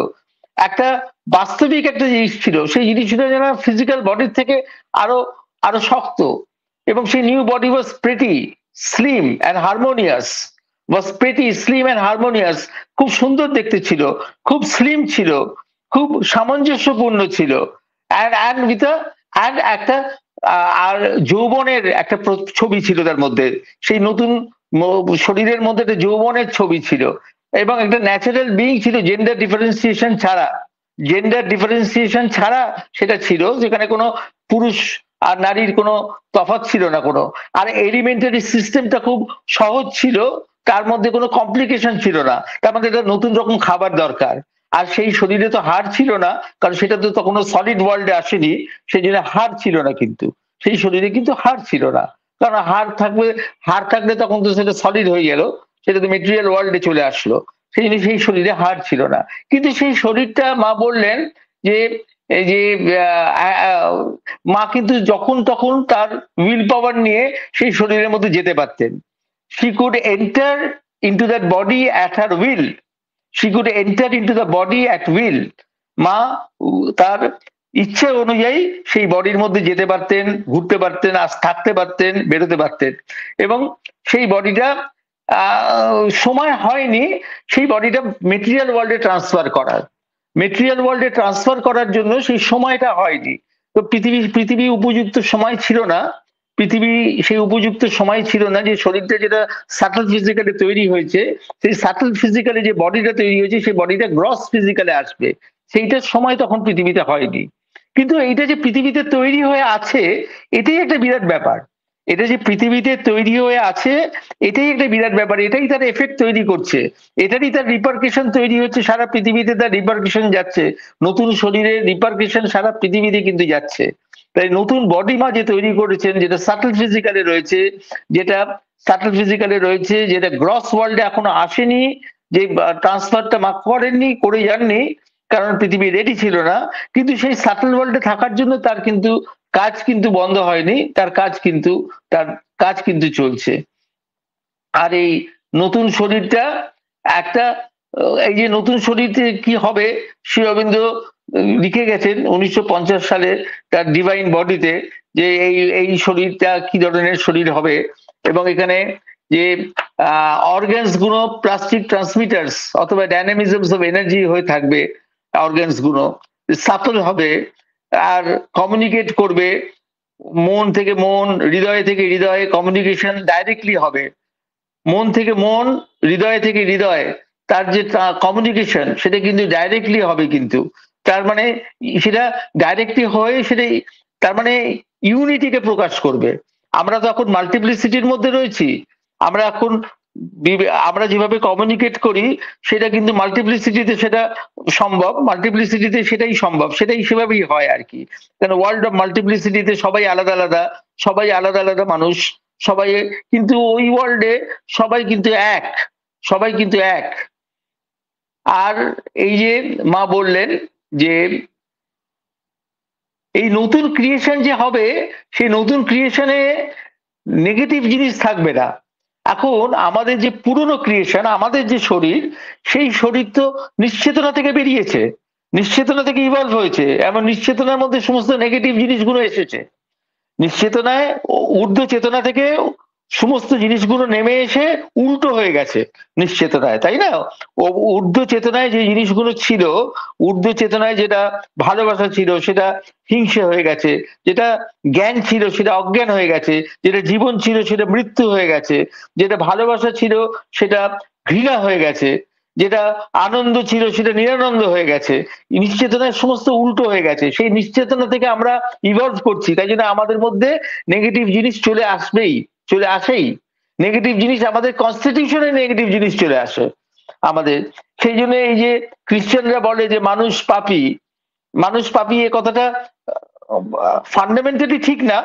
একটা বাস্তবিক একটা জিনিস ছিল, সেই জিনিসটা যেন ফিজিক্যাল বডির থেকে আরো আরো শক্ত। এবং সেই new body was pretty slim and harmonious, খুব সুন্দর দেখতে ছিল, খুব স্লিম ছিল, খুব সামঞ্জস্যপূর্ণ ছিল, একটা আর যৌবনের একটা ছবি ছিল তার মধ্যে, সেই নতুন শরীরের মধ্যে একটা যৌবনের ছবি ছিল, এবং একটা ন্যাচারাল বিইং ছিল, জেন্ডার ডিফারেন্সিয়েশন ছাড়া সেটা ছিল, যেখানে কোনো পুরুষ আর নারীর কোনো তফাৎ ছিল না কোনো, আর এলিমেন্টারি সিস্টেমটা খুব সহজ ছিল, তার মধ্যে কোনো কমপ্লিকেশন ছিল না, তার মধ্যে একটা নতুন রকম খাবার দরকার। আর সেই শরীরে তো হাড় ছিল না, কারণ সেটা তো তখন সলিড ওয়ার্ল্ডে আসেনি, সেই জন্য হাড় ছিল না, কিন্তু সেই শরীরে কিন্তু হাড় ছিল না, কারণ হাড় থাকলে তখন তো সেটা সলিড হয়ে গেল, সেটা তো মেটেরিয়াল ওয়ার্ল্ডে চলে আসলো, সেই জন্য সেই শরীরে হাড় ছিল না। কিন্তু সেই শরীরটা মা বললেন যে এই যে মা কিন্তু যখন তখন তার উইল পাওয়ার নিয়ে সেই শরীরের মধ্যে যেতে পারতেন। she could enter into that body at her will, মা তার ইচ্ছে অনুযায়ী সেই বডির মধ্যে যেতে পারতেন, ঘুরতে পারতেন, থাকতে পারতেন, বেরোতে পারতেন, এবং সেই বডিটা সময় হয়নি সেই বডিটা মেটেরিয়াল ওয়ার্ল্ডে ট্রান্সফার করার জন্য সেই সময়টা হয়নি। তো পৃথিবী উপযুক্ত সময় ছিল না, সেই উপযুক্ত সময় ছিল না, যে শরীরটা যেটা সাটল ফিজিক্যালি তৈরি হয়েছে, সেই সাটল ফিজিক্যালি যে বডিটা তৈরি হয়েছে, সেই বডিটা গ্রস ফিজিক্যালে আসবে, সেইটার সময় তখন পৃথিবীতে হয়নি। কিন্তু এইটা যে পৃথিবীতে তৈরি হয়ে আছে, এটাই একটা বিরাট ব্যাপার। এটা যে পৃথিবীতে তৈরি হয়ে আছে, এটাই একটা বিরাট ব্যাপার, এটাই তার এফেক্ট তৈরি করছে, এটারই তার রিপারকেশন তৈরি হচ্ছে, সারা পৃথিবীতে তার রিপারকেশন যাচ্ছে, নতুন শরীরের রিপারকেশন সারা পৃথিবীতে কিন্তু যাচ্ছে। তাই নতুন বডি মা যে তৈরি করেছেন, যেটা সাটল ফিজিক্যালে রয়েছে, যেটা গ্রস ওয়ার্ল্ডে এখনো আসেনি, যে ট্রান্সফারটা মা করে যাননি, কারণ পৃথিবী রেডি ছিল না, কিন্তু সেই সাটল ওয়ার্ল্ডে থাকার জন্য তার কিন্তু কাজ কিন্তু বন্ধ হয়নি, তার কাজ কিন্তু চলছে। আর এই নতুন শরীরটা একটা, এই যে নতুন শরীরতে কি হবে, শ্রী অরবিন্দ লিখে গেছেন 1950 সালে তার ডিভাইন বডিতে, যে এই শরীরটা কি ধরনের শরীর হবে, এবং এখানে যে অর্গানস গুলো প্লাস্টিক ট্রান্সমিটার্স অথবা ডাইনামিজমস অফ এনার্জি হয়ে থাকবে, অর্গানস গুলো, সাফল হবে আর কমিউনিকেট করবে, মন থেকে মন, হৃদয় থেকে হৃদয়ে কমিউনিকেশন ডাইরেক্টলি হবে। মন থেকে মন, হৃদয় থেকে হৃদয়, তার যে কমিউনিকেশন সেটা কিন্তু ডাইরেক্টলি হবে। কিন্তু তার মানে সেটা ডাইরেক্টলি হয়ে সেটা তার মানে ইউনিটিকে প্রকাশ করবে। আমরা তো এখন মাল্টিপ্লিসিটির মধ্যে রয়েছি। আমরা এখন আমরা যেভাবে কমিউনিকেট করি সেটা কিন্তু মাল্টিপ্লিসিটিতে সেটা সম্ভব, মাল্টিপ্লিসিটিতে সেটাই সম্ভব, সেটাই সেভাবেই হয় আর কি। কারণ ওয়ার্ল্ড অফ মাল্টিপ্লিসিটিতে সবাই আলাদা আলাদা, সবাই আলাদা আলাদা মানুষ, সবাই, কিন্তু ওই ওয়ার্ল্ডে সবাই কিন্তু এক, সবাই কিন্তু এক। আর এই যে মা বললেন যে এই নতুন ক্রিয়েশন যে হবে, সেই নতুন ক্রিয়েশনে নেগেটিভ জিনিস থাকবে না। এখন আমাদের যে পুরনো ক্রিয়েশন, আমাদের যে শরীর, সেই শরীর তো নিশ্চেতনা থেকে বেরিয়েছে, নিশ্চেতনা থেকে ইভলভ হয়েছে, এবং নিশ্চেতনার মধ্যে সমস্ত নেগেটিভ জিনিসগুলো এসেছে। নিশ্চেতনায় ঊর্ধ্ব চেতনা থেকে সমস্ত জিনিসগুলো নেমে এসে উল্টো হয়ে গেছে নিশ্চেতনায়, তাই না? ঊর্ধ্ব চেতনায় যে জিনিসগুলো ছিল, ঊর্ধ্ব চেতনায় যেটা ভালোবাসা ছিল সেটা হিংসে হয়ে গেছে, যেটা জ্ঞান ছিল সেটা অজ্ঞান হয়ে গেছে, যেটা জীবন ছিল সেটা মৃত্যু হয়ে গেছে, যেটা ভালোবাসা ছিল সেটা ঘৃণা হয়ে গেছে, যেটা আনন্দ ছিল সেটা নিরানন্দ হয়ে গেছে। নিশ্চেতনায় সমস্ত উল্টো হয়ে গেছে। সেই নিশ্চেতনা থেকে আমরা ইভলভ করছি, তাই জন্য আমাদের মধ্যে নেগেটিভ জিনিস চলে আসবেই, চলে আসেই। নেগেটিভ জিনিস আমাদের কনস্টিটিউশনে নেগেটিভ জিনিস চলে আসে আমাদের। সেই জন্য এই যে খ্রিস্টানরা বলে যে মানুষ পাপী, মানুষ পাপী, এ কথাটা ফান্ডামেন্টালি ঠিক না।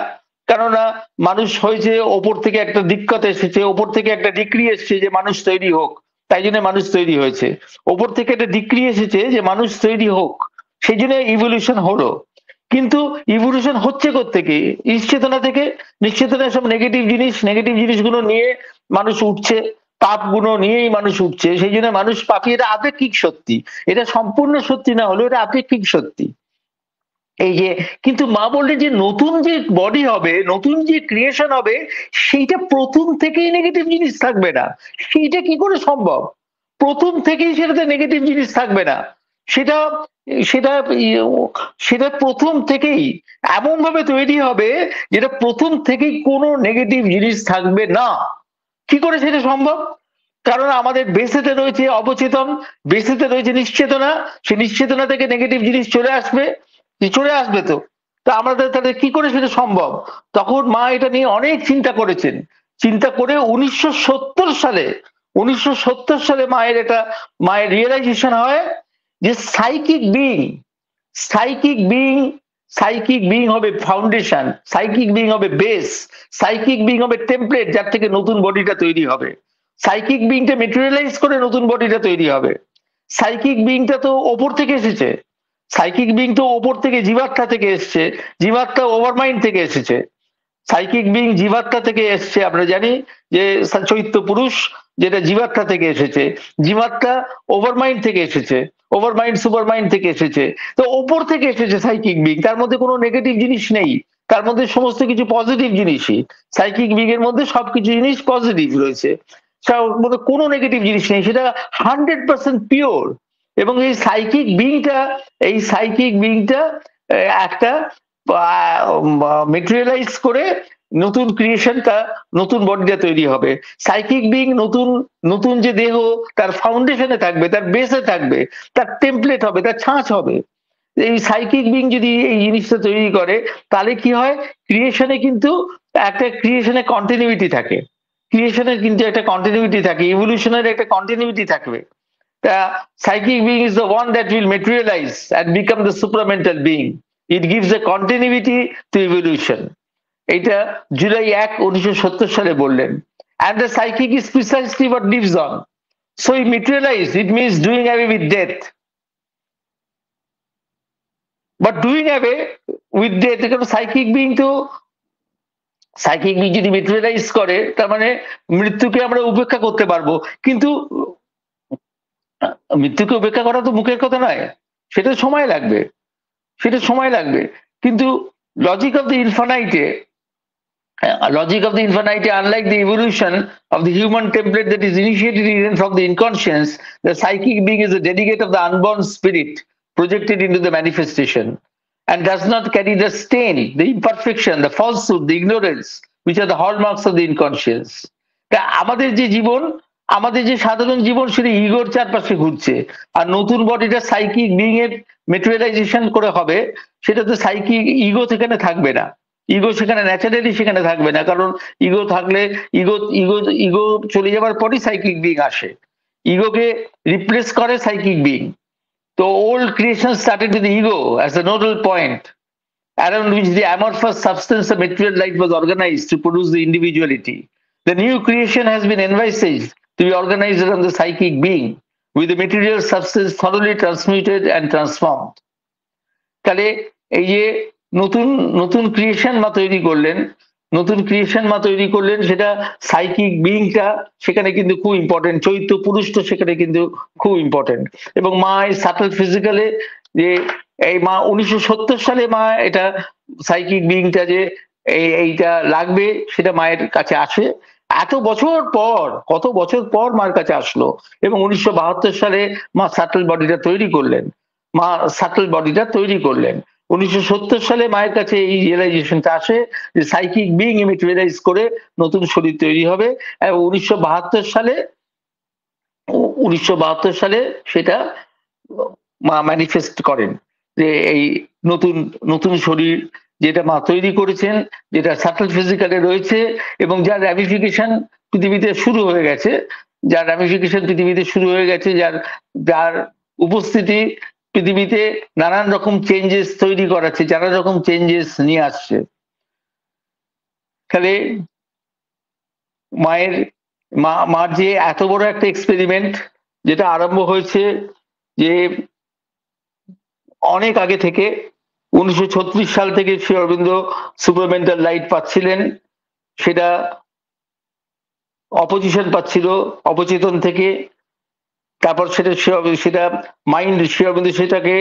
কেননা মানুষ হয়েছে ওপর থেকে একটা দিক্কত এসেছে, ওপর থেকে একটা ডিক্রি এসেছে যে মানুষ তৈরি হোক, তাই জন্য মানুষ তৈরি হয়েছে। ওপর থেকে একটা ডিক্রি এসেছে যে মানুষ তৈরি হোক, সেই জন্য ইভলিউশন হলো। কিন্তু ইভলিউশন হচ্ছে কোত্থেকে? নিশ্চেতনা থেকে। নিশ্চেতনায় সব নেগেটিভ জিনিস, নেগেটিভ জিনিসগুলো নিয়ে মানুষ উঠছে, পাপ গুলো নিয়েই মানুষ উঠছে, সেই জন্য মানুষ পাপী। এটা আপেক্ষিক সত্যি, এটা সম্পূর্ণ সত্যি না হলেও এটা আপেক্ষিক সত্যি। এই যে কিন্তু মা বললেন যে নতুন যে বডি হবে, নতুন যে ক্রিয়েশন হবে, সেইটা প্রথম থেকেই নেগেটিভ জিনিস থাকবে না। সেইটা কি করে সম্ভব? প্রথম থেকেই সেটাতে নেগেটিভ জিনিস থাকবে না। সেটা সেটা সেটা প্রথম থেকেই এমন ভাবে তৈরি হবে যেটা প্রথম থেকেই কোনো নেগেটিভ জিনিস থাকবে না। কি করে সেটা সম্ভব? কারণ আমাদের বেসেতে রয়েছে অবচেতন, বেসেতে রয়েছে নিশ্চেতনা, সেই নিশ্চেতনা থেকে নেগেটিভ জিনিস চলে আসবে, চলে আসবে তো। তা আমাদের তাহলে কি করে সেটা সম্ভব? তখন মা এটা নিয়ে অনেক চিন্তা করেছেন। চিন্তা করে 1970 সালে, 1970 সালে মায়ের রিয়েলাইজেশন হয় যে psychic being, psychic being, psychic being হবে ফাউন্ডেশন, সাইকিক বিং হবে বেস, সাইকিক বিং হবে টেমপ্লেট যার থেকে নতুন বডিটা তৈরি হবে। সাইকিক বিংটা মেটেরিয়ালাইজ করে নতুন বডিটা তৈরি হবে। সাইকিক বিংটা তো ওপর থেকে এসেছে, সাইকিক বিং তো ওপর থেকে জীবাত্মা থেকে এসছে, জীবাত্মা ওভারমাইন্ড থেকে এসেছে। সাইকিক বিং জীবাত্মা থেকে এসছে, আমরা জানি যে চৈত্য পুরুষ যেটা জীবাত্মা থেকে এসেছে, জীবাত্মা ওভারমাইন্ড থেকে এসেছে, ওভারমাইন্ড সুপারমাইন্ড থেকে এসেছে। তো ওপর থেকে এসেছে সাইকিক বিং, তার মধ্যে কোনো নেগেটিভ জিনিস নেই, তার মধ্যে সমস্ত কিছু পজিটিভ জিনিসই। সাইকিক বিং এর মধ্যে সবকিছু জিনিস পজিটিভ রয়েছে, মধ্যে কোনো নেগেটিভ জিনিস নেই, সেটা 100% পিওর। এবং এই সাইকিক বিংটা, এই সাইকিক বিংটা একটা মেটেরিয়ালাইজ করে নতুন ক্রিয়েশনটা, নতুন বডিটা তৈরি হবে। সাইকিক বিং নতুন, নতুন যে দেহ তার ফাউন্ডেশনে থাকবে, তার বেসে থাকবে, তার টেমপ্লেট হবে, তার ছাঁচ হবে। এই সাইকিক বিং যদি এই জিনিসটা তৈরি করে তাহলে কি হয়, ক্রিয়েশনে কিন্তু একটা ক্রিয়েশনে কন্টিনিউইটি থাকে, ক্রিয়েশনের কিন্তু একটা কন্টিনিউইটি থাকে, ইভলিউশনের একটা কন্টিনিউইটি থাকবে। The psychic being is the one that will materialize and become the supramental being. It gives a continuity to evolution. এটা জুলাই 1, 1970 সালে বললেন। And the psychic is precisely what lives on. So it materialize, it means doing away with death. But doing away with death, কারণ psychic being তো, psychic being যদি materialise করে তার মানে মৃত্যুকে আমরা উপেক্ষা করতে পারবো। কিন্তু মৃত্যুকে উপেক্ষা করা তো মুখের কথা নয়, সেটা সময় লাগবে, সেটা সময় লাগবে। কিন্তু লজিক অফ দ্য ইনফানাইটে, logic of the infinite, unlike the evolution of the human template that is initiated even from the inconscience, the psychic being is a delegate of the unborn spirit projected into the manifestation and does not carry the stain, the imperfection, the falsehood, the ignorance, which are the hallmarks of the inconscious. আমাদের যে জীবন, আমাদের যে সাধারণ জীবন সেটা ইগোর চারপাশে ঘুরছে, আর নতুন বডিটা সাইকিক বিং এর মেটেরিয়ালাইজেশন করে হবে, সেটা তো সাইকিক ইগো সেখানে থাকবে না, ইগো সেখানে ন্যাচারালি সেখানে থাকবে না, কারণ ইগো থাকলে ইগো ইগো ইগো চলে যাওয়ার পরই সাইকিক বিং আসে, ইগোকে রিপ্লেস করে সাইকিক বিং। তো old creation started with the ego as a nodal point around which the amorphous substance of material life was organized to produce the individuality. The new creation has been envisaged to be organized around the psychic being, with the material substance thoroughly transmuted and transformed. তাহলে এই যে নতুন নতুন creation মা তৈরি করলেন, নতুন creation মা তৈরি করলেন, সেটা সাইকিক বিংটা সেখানে কিন্তু খুব ইম্পর্টেন্ট, চৈত্য পুরুষটা সেখানে কিন্তু খুব ইম্পর্টেন্ট। এবং মা এই সাটল ফিজিক্যালে যে এই মা 1970 সালে মা এটা সাইকিক বিংটা যে এইটা লাগবে সেটা মায়ের কাছে আসে, এত বছর পর, কত বছর পর মার কাছে আসলো, এবং 1972 সালে মা সাটল বডিটা তৈরি করলেন, মা সাটল বডিটা তৈরি করলেন। 1970 সালে মায়ের কাছে এই রিয়েলাইজেশনটা আসে যে সাইকিক বিং মেটেরিয়ালাইজ করে নতুন শরীর তৈরি হবে, এবং 1972 সালে সেটা মা ম্যানিফেস্ট করেন যে এই নতুন নতুন শরীর যেটা মা তৈরি করেছেন, যেটা সাটল ফিজিক্যালে রয়েছে এবং যার র্যামিফিকেশন পৃথিবীতে শুরু হয়ে গেছে, যার র্যামিফিকেশন পৃথিবীতে শুরু হয়ে গেছে, যার যার উপস্থিতি পৃথিবীতে নানান রকম চেঞ্জেস তৈরি করাচ্ছে, নানান রকম চেঞ্জেস নিয়ে আসছে। তাহলে মার যে এত বড় একটা এক্সপেরিমেন্ট যেটা আরম্ভ হয়েছে যে অনেক আগে থেকে, 1936 সাল থেকে শ্রী অরবিন্দ সুপারমেন্টাল লাইট পাচ্ছিলেন, সেটা অপোজিশন পাচ্ছিল অবচেতন থেকে, তারপর সেটা মাইন্ড, শ্রী অরবিন্দ সেটাকে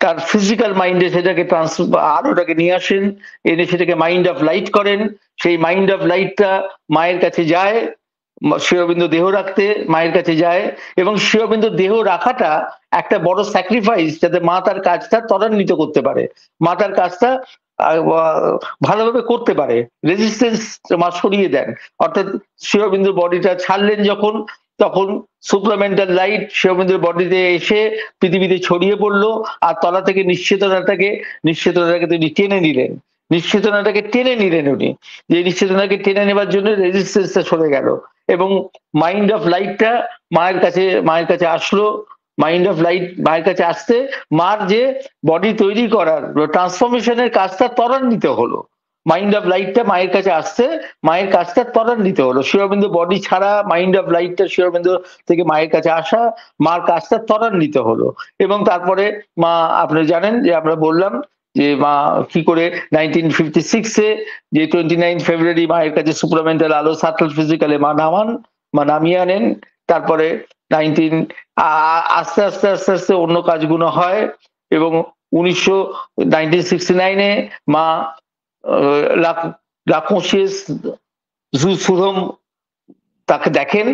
তার ফিজিক্যাল মাইন্ডে সেটাকে আলোটাকে নিয়ে আসেন, এনে সেটাকে মাইন্ড অফ লাইট করেন, সেই মাইন্ড অফ লাইটটা মায়ের কাছে যায়, শ্রী অরবিন্দ দেহ রাখতে মায়ের কাছে যায়, এবং শ্রী অরবিন্দ দেহ রাখাটা একটা বড় স্যাক্রিফাইস, যাতে মা তার কাজটা ত্বরান্বিত করতে পারে, মা তার কাজটা ভালোভাবে করতে পারে, রেজিস্ট্যান্স মা সরিয়ে দেন। অর্থাৎ শ্রী অরবিন্দ বডিটা ছাড়লেন যখন, তখন সুপ্রামেন্টাল লাইট শ্রী অরবিন্দের বডিতে এসে পৃথিবীতে ছড়িয়ে পড়লো, আর তলা থেকে নিশ্চেতনাটাকে তিনি টেনে নিলেন, নিশ্চেতনাটাকে টেনে নিলেন উনি, যে নিশ্চেতনাকে টেনে নেবার জন্য রেজিস্ট্যান্সটা সরে গেল, এবং মাইন্ড অফ লাইটটা মায়ের কাছে আসলো। মাইন্ড অফ লাইট মায়ের কাছে আসতে মার যে বডি তৈরি করার ট্রান্সফরমেশনের কাজটা ত্বরান্বিত হলো, মাইন্ড অফ লাইটটা মায়ের কাছে আসতে মায়ের কাজটা ত্বরান্বিত হলো, শ্রী অরবিন্দ বডি ছাড়া মাইন্ড অফ লাইটটা শ্রী অরবিন্দ থেকে মায়ের কাছে আসা, মার কাজটা ত্বরান্বিত হলো। এবং তারপরে মা, আপনি জানেন যে আমরা বললাম যে মা কি করে 1956-এ যে 29 ফেব্রুয়ারি মায়ের কাছে সুপ্রামেন্টাল আলো সাটল ফিজিক্যালে মা নামিয়ে আনেন। তারপরে আস্তে আস্তে আস্তে আস্তে অন্য কাজগুলো হয়, এবং 1969-এ মা লা কনসিয়াস জু সুরম তাকে দেখেন,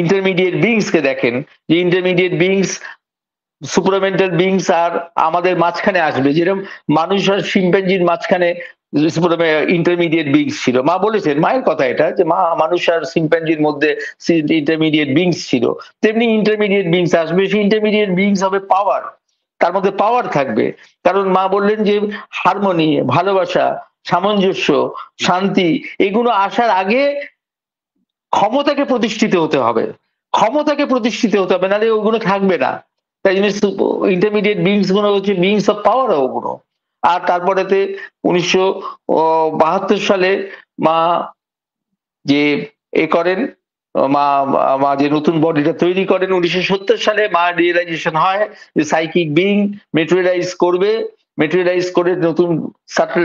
ইন্টারমিডিয়েট বিংস কে দেখেন, যে ইন্টারমিডিয়েট বিংস সুপ্রামেন্টাল বিংস আর আমাদের মাঝখানে আসবে, যেরকম মানুষ আর শিম্পাঞ্জির মাঝখানে ইন্টারমিডিয়েট বিংস ছিল। মা বলেছেন, মায়ের কথা এটা, যে মানুষ আর শিম্পাঞ্জির মধ্যে ইন্টারমিডিয়েট বিংস ছিল, তেমনি ইন্টারমিডিয়েট বিংস আসবে। সেই ইন্টারমিডিয়েট বিংস হবে পাওয়ার, তার মধ্যে পাওয়ার থাকবে, কারণ মা বললেন যে হারমোনি, ভালোবাসা, সামঞ্জস্য, শান্তি, এগুলো আসার আগে ক্ষমতাকে প্রতিষ্ঠিত হতে হবে, নাহলে ওগুলো থাকবে না। তাই জন্য ইন্টারমিডিয়েট বিংস গুলো হচ্ছে বিংস অফ পাওয়ার, ওগুলো। আর তারপরেতে 1972 সালে মা যে করেন, মা যে নতুন বডিটা তৈরি করেন, 1970 সালে মা রিয়েলাইজেশন হয় যে সাইকিক বিং মেটেরিয়ালাইজ করে নতুন সাটল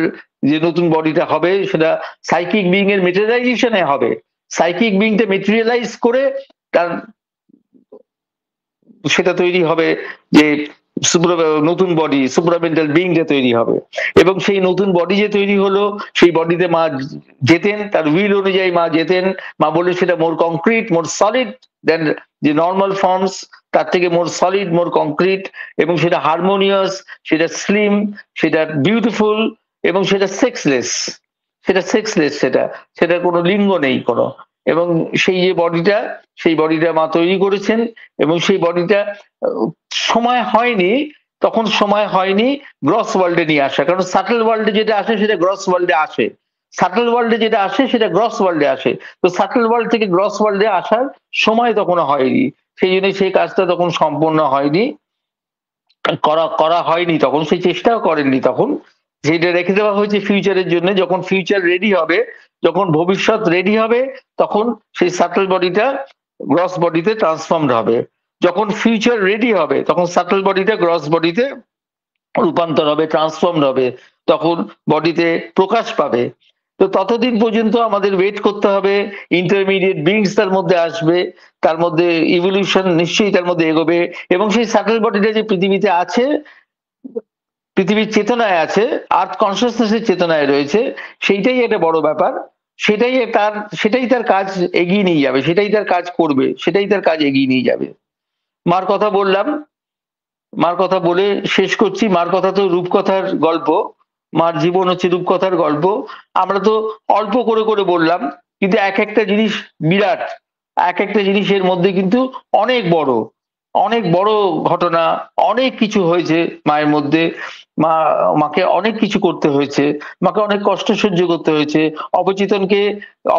যে নতুন বডিটা হবে সেটা সাইকিক বিং এর মেটেরিয়ালাইজেশনে হবে, সাইকিক বিংটা মেটেরিয়ালাইজ করে তার সেটা তৈরি হবে, যে নতুন বডি সুপ্রামেন্টাল বিংটা তৈরি হবে। এবং সেই নতুন বডি যে তৈরি হলো, সেই বডিতে মা যেতেন, তার উইল অনুযায়ী মা যেতেন। মা বলে সেটা মোর কংক্রিট, মোর সলিড দেন যে নর্মাল ফর্মস, তার থেকে মোর সলিড, মোর কংক্রিট, এবং সেটা হারমোনিয়াস, সেটা স্লিম, সেটা বিউটিফুল, এবং সেটা সেক্সলেস। সেটা কোনো লিঙ্গ নেই কোনো। এবং সেই যে বডিটা, সেই বডিটা মা তৈরি করেছেন, এবং সেই বডিটা সময় হয়নি, তখন সময় হয়নি গ্রস ওয়ার্ল্ডে নিয়ে আসা। কারণ সাটল ওয়ার্ল্ডে যেটা আসে সেটা গ্রস ওয়ার্ল্ডে আসে, সাটল ওয়ার্ল্ডে যেটা আসে সেটা গ্রস ওয়ার্ল্ডে আসে। তো সাটল ওয়ার্ল্ড থেকে গ্রস ওয়ার্ল্ডে আসার সময় তখনও হয়নি, সেই জন্য সেই কাজটা তখন সম্পূর্ণ হয়নি, করা হয়নি, তখন সেই চেষ্টাও করেননি। তখন যেটা রেখে দেওয়া হয়েছে ফিউচারের জন্য, যখন ফিউচার রেডি হবে, যখন ভবিষ্যৎ রেডি হবে, তখন সেই সাটল বডিটা গ্রস বডিতে ট্রান্সফর্মড হবে। যখন ফিউচার রেডি হবে, তখন সাটল বডিটা গ্রস বডিতে রূপান্তর হবে, ট্রান্সফর্মড হবে, তখন বডিতে প্রকাশ পাবে। তো ততদিন পর্যন্ত আমাদের ওয়েট করতে হবে, ইন্টারমিডিয়েট বিংস তার মধ্যে আসবে, তার মধ্যে ইভলিউশন নিশ্চয়ই তার মধ্যে এগোবে, এবং সেই সাটল বডিটা যে পৃথিবীতে আছে, পৃথিবীর চেতনায় আছে, আর্থ কনসিয়াসনেসের চেতনায় রয়েছে, সেইটাই একটা বড় ব্যাপার। সেটাই তার কাজ এগিয়ে নিয়ে যাবে, সেটাই তার কাজ করবে, সেটাই তার কাজ এগিয়ে নিয়ে যাবে। মার কথা বললাম, মার কথা বলে শেষ করছি। মার কথা তো রূপকথার গল্প, মার জীবন হচ্ছে রূপকথার গল্প। আমরা তো অল্প করে করে বললাম, কিন্তু এক একটা জিনিস বিরাট, এক একটা জিনিসের মধ্যে কিন্তু অনেক বড়, অনেক বড় ঘটনা, অনেক কিছু হয়েছে মায়ের মধ্যে। মাকে অনেক কিছু করতে হয়েছে, মাকে অনেক কষ্ট সহ্য করতে হয়েছে,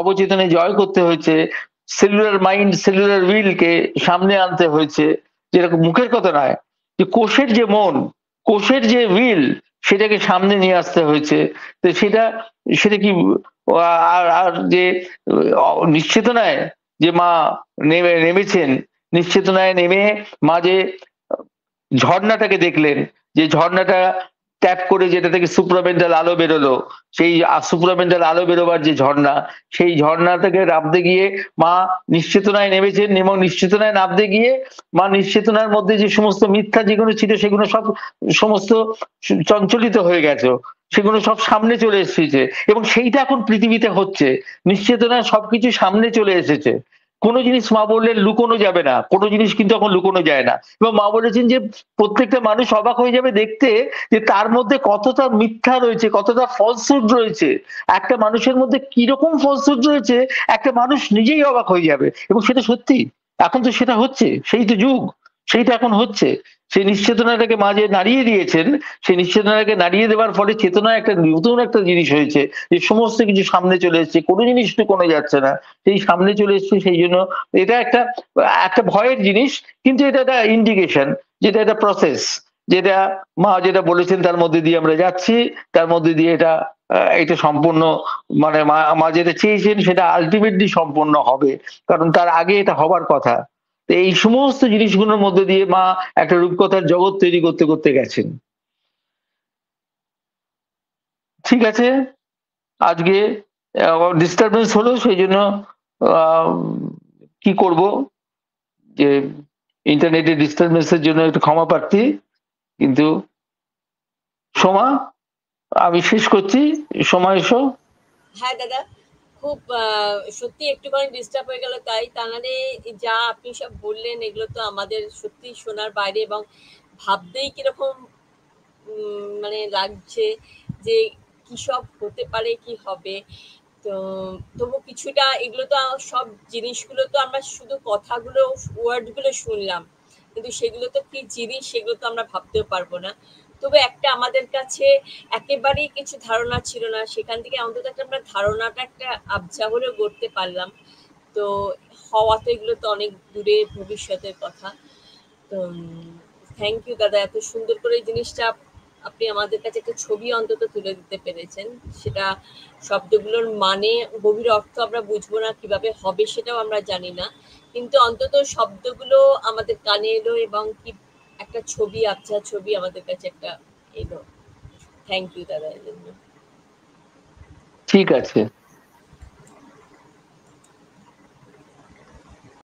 অবচেতনে জয় করতে হয়েছে, সেলুলার মাইন্ড, সেলুলার উইলকে সামনে আনতে হয়েছে, যেরকম মুখের কথা নয়, যে কোষের যে মন, কোষের যে উইল, সেটাকে সামনে নিয়ে আসতে হয়েছে। তো সেটা কি, আর যে নিশ্চেতনায় যে মা নেমেছেন, নিশ্চেতনায় নেমে মা যে ঝর্ণাটাকে দেখলেন, যে ঝর্ণাটা ট্যাপ করে যেটা থেকে সুপ্রামেন্টাল আলো বেরোলো, সেই সুপ্রামেন্টাল আলো বেরোবার যে ঝর্ণা, সেই ঝর্ণা থেকে নামতে গিয়ে মা নিশ্চেতনায় নেমেছেন, এবং নিশ্চেতনায় নামতে গিয়ে মা নিশ্চেতনার মধ্যে যে সমস্ত মিথ্যা যেগুলো ছিল, সেগুলো সব সমস্ত চঞ্চলিত হয়ে গেছে, সেগুলো সব সামনে চলে এসেছে, এবং সেইটা এখন পৃথিবীতে হচ্ছে। নিশ্চেতনায় সবকিছু সামনে চলে এসেছে, কোনো জিনিস মা বললেন লুকোনো যাবে না, কোনো জিনিস কিন্তু এখন লুকোনো যায় না। এবং মা বলেছেন যে প্রত্যেকটা মানুষ অবাক হয়ে যাবে দেখতে, যে তার মধ্যে কতটা মিথ্যা রয়েছে, কতটা ফলসুড রয়েছে। একটা মানুষের মধ্যে কিরকম ফলসুড রয়েছে, একটা মানুষ নিজেই অবাক হয়ে যাবে। এবং সেটা সত্যি, এখন তো সেটা হচ্ছে, সেই তো যুগ, সেইটা এখন হচ্ছে। সেই নিশ্চেতনাটাকে মা যে নাড়িয়ে দিয়েছেন, সেই নিশ্চেতনাটাকে নাড়িয়ে দেওয়ার ফলে চেতনা একটা নতুন একটা জিনিস হয়েছে, যে সমস্ত কিছু সামনে চলে এসছে, কোনো জিনিস লুকোনো যাচ্ছে না, সেই সামনে চলে এসছে। সেই জন্য এটা একটা একটা ভয়ের জিনিস, কিন্তু এটা একটা ইন্ডিকেশন, যেটা একটা প্রসেস, যেটা মা যেটা বলেছেন তার মধ্যে দিয়ে আমরা যাচ্ছি, তার মধ্যে দিয়ে এটা সম্পূর্ণ, মানে মা যেটা চেয়েছেন সেটা আলটিমেটলি সম্পূর্ণ হবে, কারণ তার আগে এটা হবার কথা। তো এই সমস্ত জিনিসগুলোর মধ্যে দিয়ে মা একটা রূপকথার জগৎ তৈরি করতে করতে গেছেন। ঠিক আছে, আজকে ডিস্টারবেন্স হলো, সেই জন্য আহ, কি করব, যে ইন্টারনেটের ডিস্টারবেন্সের জন্য একটু ক্ষমা প্রার্থী। কিন্তু সোমা, আমি শেষ করছি, সময় এসো। হ্যাঁ দাদা, খুব সত্যি একটুখানি ডিস্টার্ব হয়ে গেল, তাই তা নাহলে যা আপনি সব বললেন এগুলো তো আমাদের সত্যি শোনার বাইরে, এবং ভাবতেই কিরকম মানে লাগছে যে কি সব হতে পারে, কি হবে। তো তবু কিছুটা, এগুলো তো সব জিনিসগুলো তো আমরা শুধু কথাগুলো, ওয়ার্ডগুলো শুনলাম, কিন্তু সেগুলো তো কি জিনিস সেগুলো তো আমরা ভাবতেও পারবো না। তবে একটা আমাদের কাছে একেবারেই কিছু ধারণা ছিল না, সেখান থেকে অন্তত একটা আমরা ধারণাটা একটা আবজা হলেও গড়তে পারলাম। তো হওয়া তো এগুলো তো অনেক দূরে ভবিষ্যতের কথা। তো থ্যাংক ইউ দাদা, এত সুন্দর করে এই জিনিসটা আপনি আমাদের কাছে একটা ছবি অন্তত তুলে দিতে পেরেছেন। সেটা শব্দগুলোর মানে, গভীর অর্থ আমরা বুঝবো না, কিভাবে হবে সেটাও আমরা জানি না, কিন্তু অন্তত শব্দগুলো আমাদের কানে এলো, এবং কি একটা ছবি, আবছা ছবি আমাদের কাছে একটা এলো। থ্যাংক ইউ দাদা এর জন্য। ঠিক আছে।